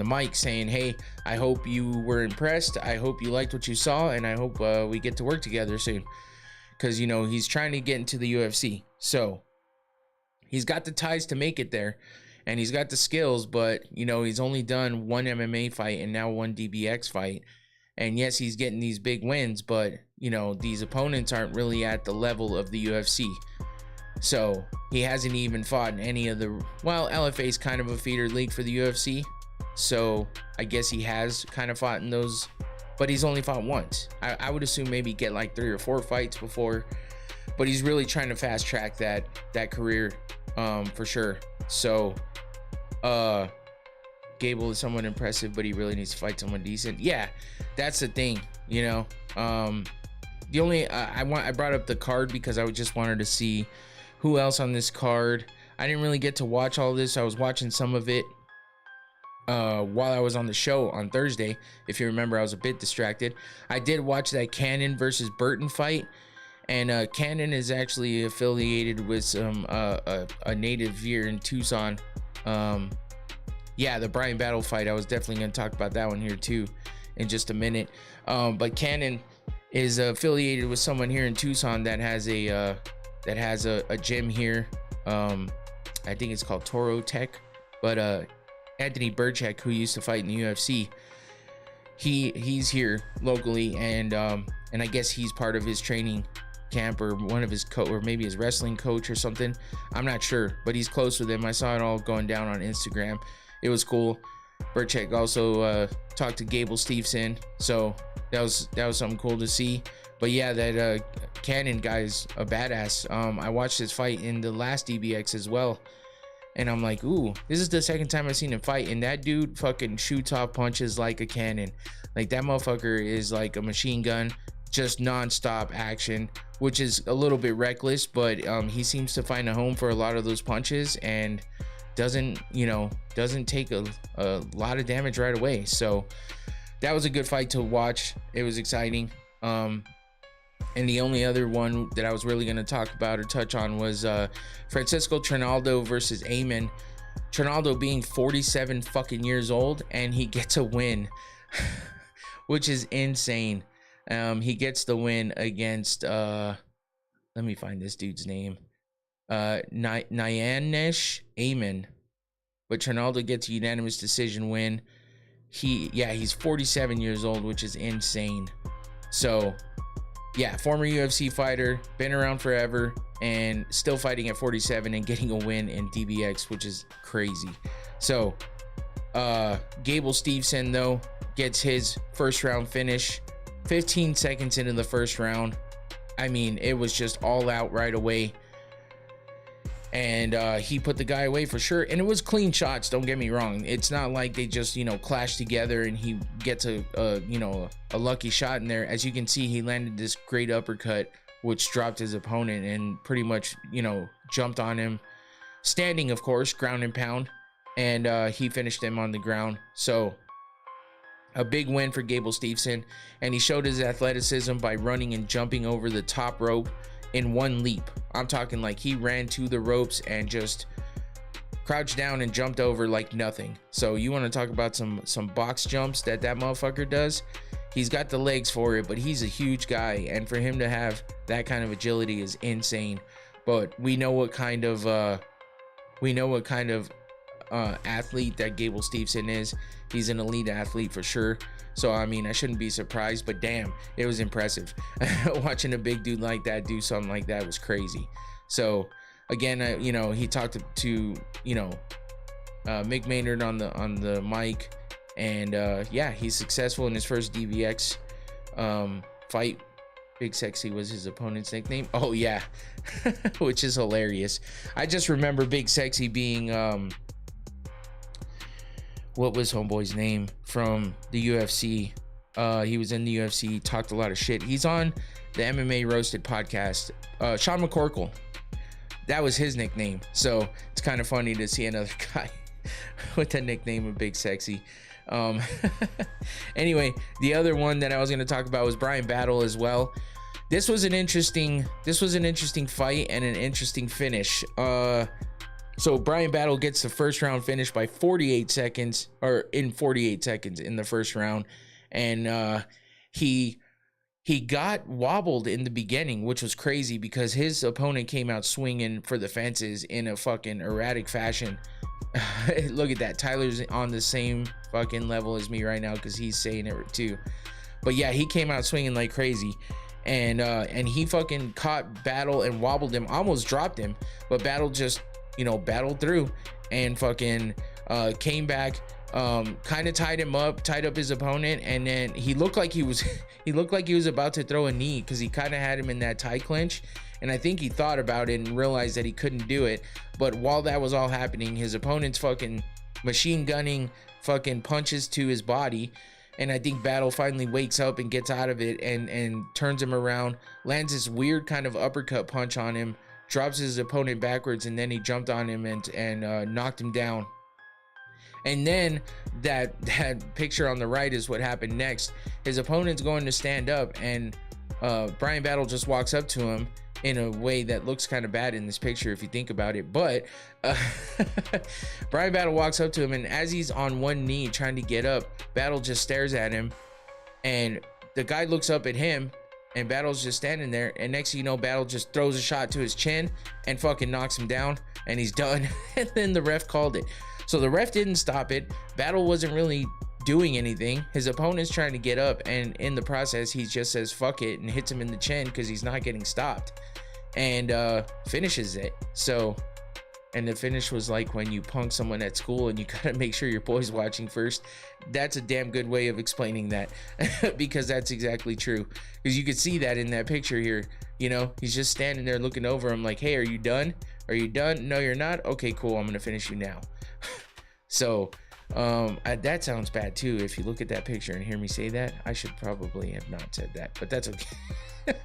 mic saying, hey, I hope you were impressed, I hope you liked what you saw, and I hope we get to work together soon, because, you know, he's trying to get into the UFC. So he's got the ties to make it there, and he's got the skills, but, you know, he's only done one MMA fight and now one DBX fight. And yes, he's getting these big wins, but, you know, these opponents aren't really at the level of the UFC. So he hasn't even fought in any of the, well, LFA is kind of a feeder league for the UFC. So I guess he has kind of fought in those, but he's only fought once. I would assume maybe get like 3 or 4 fights before, but he's really trying to fast track that career for sure. So Gable is somewhat impressive, but he really needs to fight someone decent. Yeah, that's the thing, you know. The only I brought up the card because I just wanted to see who else on this card. I didn't really get to watch all this. I was watching some of it while I was on the show on Thursday. If you remember, I was a bit distracted. I did watch that Cannon versus Burton fight, and Cannon is actually affiliated with some a native here in Tucson. Yeah, the Bryan Battle fight, I was definitely going to talk about that one here too in just a minute. But Cannon is affiliated with someone here in Tucson that has a gym here. I think it's called Toro Tech. But Anthony Burchek, who used to fight in the UFC, he's here locally, and I guess he's part of his training camp, or one of his or maybe his wrestling coach or something. I'm not sure, but he's close with him. I saw it all going down on Instagram. It was cool. Burchek also talked to Gable Steveson, so that was something cool to see. But yeah, that Cannon guy's a badass. I watched his fight in the last DBX as well, and I'm like, ooh, this is the second time I've seen him fight, and that dude fucking shoots off punches like a cannon. Like, that motherfucker is like a machine gun, just non-stop action, which is a little bit reckless, but he seems to find a home for a lot of those punches, and doesn't take a lot of damage right away. So that was a good fight to watch. It was exciting. And the only other one that I was really going to talk about or touch on was Francisco Trinaldo versus Amen. Trinaldo being 47 fucking years old, and he gets a win, which is insane. He gets the win against let me find this dude's name. Nyanesh Amen, but Trinaldo gets a unanimous decision win. He's 47 years old, which is insane. So yeah, former UFC fighter, been around forever, and still fighting at 47 and getting a win in DBX, which is crazy. So Gable Steveson though gets his first round finish 15 seconds into the first round. I mean, it was just all out right away, and he put the guy away for sure. And it was clean shots, don't get me wrong. It's not like they just, you know, clash together and he gets a lucky shot in there. As you can see, he landed this great uppercut which dropped his opponent and pretty much, you know, jumped on him standing, of course, ground and pound, and he finished him on the ground. So a big win for Gable Steveson, and he showed his athleticism by running and jumping over the top rope in one leap. I'm talking like he ran to the ropes and just crouched down and jumped over like nothing. So you want to talk about some box jumps that motherfucker does? He's got the legs for it, but he's a huge guy, and for him to have that kind of agility is insane. But we know what kind of athlete that Gable Steveson is. He's an elite athlete for sure. So I mean, I shouldn't be surprised, but damn, it was impressive. Watching a big dude like that do something like that was crazy. So again, you know, he talked to you know, Mick Maynard on the mic, and yeah, he's successful in his first DBX fight. Big Sexy was his opponent's nickname. Oh yeah. Which is hilarious. I just remember Big Sexy being what was homeboy's name from the UFC? He was in the UFC, talked a lot of shit. He's on the MMA Roasted podcast. Sean McCorkle. That was his nickname. So it's kind of funny to see another guy with the nickname of Big Sexy. Anyway, the other one that I was going to talk about was Bryan Battle as well. This was an interesting fight and an interesting finish. So Bryan Battle gets the first round finish by 48 seconds, or in 48 seconds in the first round, and he got wobbled in the beginning, which was crazy because his opponent came out swinging for the fences in a fucking erratic fashion. Look at that. Tyler's on the same fucking level as me right now because he's saying it too. But yeah, he came out swinging like crazy, and he fucking caught Battle and wobbled him, almost dropped him, but Battle just, you know, battled through and fucking came back, kind of tied up his opponent, and then he looked like he was about to throw a knee because he kind of had him in that tie clinch. And I think he thought about it and realized that he couldn't do it. But while that was all happening, his opponent's fucking machine gunning fucking punches to his body. And I think Battle finally wakes up and gets out of it and turns him around, lands this weird kind of uppercut punch on him, drops his opponent backwards, and then he jumped on him and knocked him down. And then that picture on the right is what happened next. His opponent's going to stand up, and Bryan Battle just walks up to him in a way that looks kind of bad in this picture if you think about it, but Bryan Battle walks up to him, and as he's on one knee trying to get up, Battle just stares at him, and the guy looks up at him, and Battle's just standing there, and next thing you know, Battle just throws a shot to his chin and fucking knocks him down, and he's done. And then the ref called it. So the ref didn't stop it. Battle wasn't really doing anything. His opponent's trying to get up, and in the process he just says fuck it and hits him in the chin because he's not getting stopped, and finishes it. So, and the finish was like when you punk someone at school and you gotta make sure your boy's watching first. That's a damn good way of explaining that because that's exactly true, because you could see that in that picture here. You know, he's just standing there looking over him like, hey, are you done? No, you're not. Okay, cool, I'm gonna finish you now. So that sounds bad too. If you look at that picture and hear me say that, I should probably have not said that, but that's okay.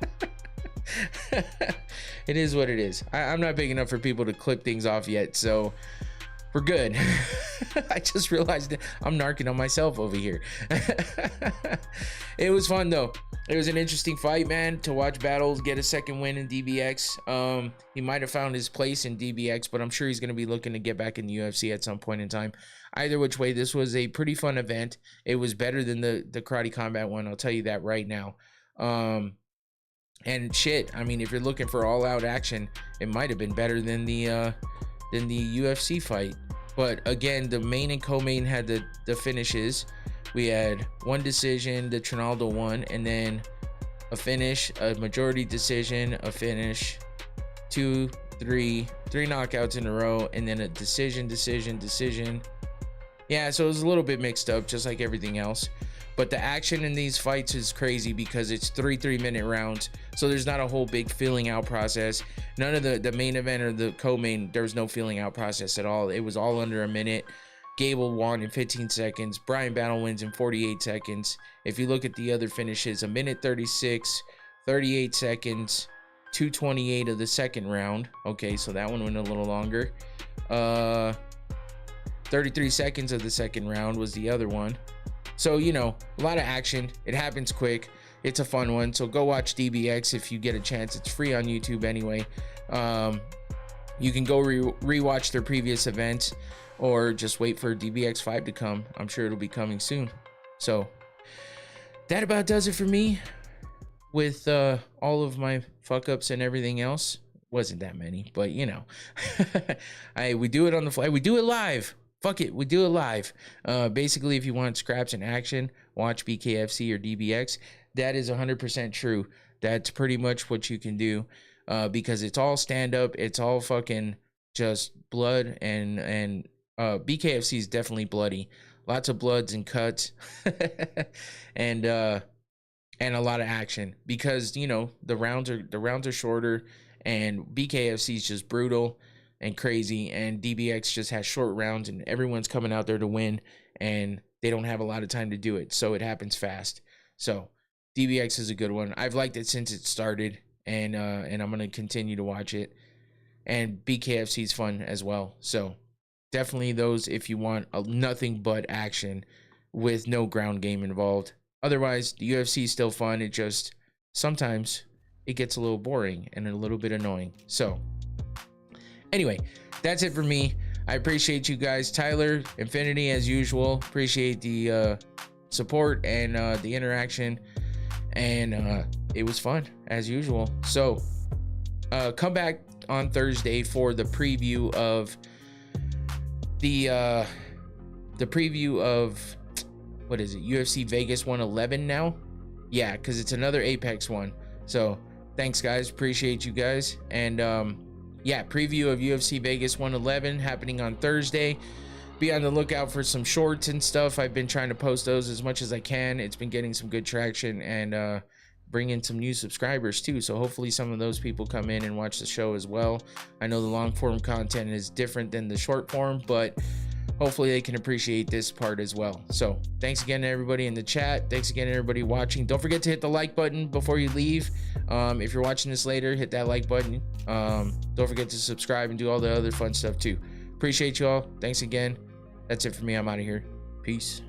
It is what it is. I'm not big enough for people to clip things off yet, so we're good. I just realized that I'm narking on myself over here. It was fun though. It was an interesting fight, man, to watch Battles get a second win in DBX. He might have found his place in DBX, but I'm sure he's going to be looking to get back in the UFC at some point in time. Either which way, this was a pretty fun event. It was better than the Karate Combat one, I'll tell you that right now. And shit, I mean, if you're looking for all-out action, it might have been better than the UFC fight. But again, the main and co-main had the finishes. We had one decision, the Trinaldo one, and then a finish, a majority decision, a finish, three knockouts in a row, and then a decision. Yeah, so it was a little bit mixed up, just like everything else. But the action in these fights is crazy because it's 3-minute rounds. So there's not a whole big feeling out process. None of the main event or the co-main, there was no feeling out process at all. It was all under a minute. Gable won in 15 seconds. Bryan Battle wins in 48 seconds. If you look at the other finishes, 1:36, 38 seconds, 2:28 of the second round. Okay, so that one went a little longer. 33 seconds of the second round was the other one. So, you know, a lot of action. It happens quick. It's a fun one. So go watch DBX if you get a chance. It's free on YouTube anyway. You can go rewatch their previous events or just wait for DBX 5 to come. I'm sure it'll be coming soon. So that about does it for me with all of my fuck ups and everything else. Wasn't that many, but you know, we do it on the fly. We do it live. Fuck it, we do it live. Basically, if you want scraps in action, watch BKFC or DBX. That is 100% true. That's pretty much what you can do because it's all stand up. It's all fucking just blood and BKFC is definitely bloody. Lots of bloods and cuts and a lot of action because you know the rounds are shorter and BKFC is just brutal and crazy, and DBX just has short rounds and everyone's coming out there to win and they don't have a lot of time to do it, so it happens fast. So DBX is a good one. I've liked it since it started, and I'm gonna continue to watch it. And BKFC is fun as well. So definitely those if you want nothing but action with no ground game involved. Otherwise, the UFC is still fun. It just sometimes it gets a little boring and a little bit annoying. So anyway, that's it for me. I appreciate you guys. Tyler, Infinity, as usual. Appreciate the support and the interaction. And it was fun, as usual. So come back on Thursday for the preview of the preview of, what is it, UFC Vegas 111 now? Yeah, because it's another Apex one. So thanks, guys. Appreciate you guys. And yeah, preview of UFC Vegas 111 happening on Thursday. Be on the lookout for some shorts and stuff. I've been trying to post those as much as I can. It's been getting some good traction and bring in some new subscribers too. So hopefully some of those people come in and watch the show as well. I know the long form content is different than the short form, but hopefully they can appreciate this part as well. So thanks again to everybody in the chat. Thanks again to everybody watching. Don't forget to hit the like button before you leave. If you're watching this later, hit that like button. Don't forget to subscribe and do all the other fun stuff too. Appreciate you all. Thanks again. That's it for me. I'm out of here. Peace.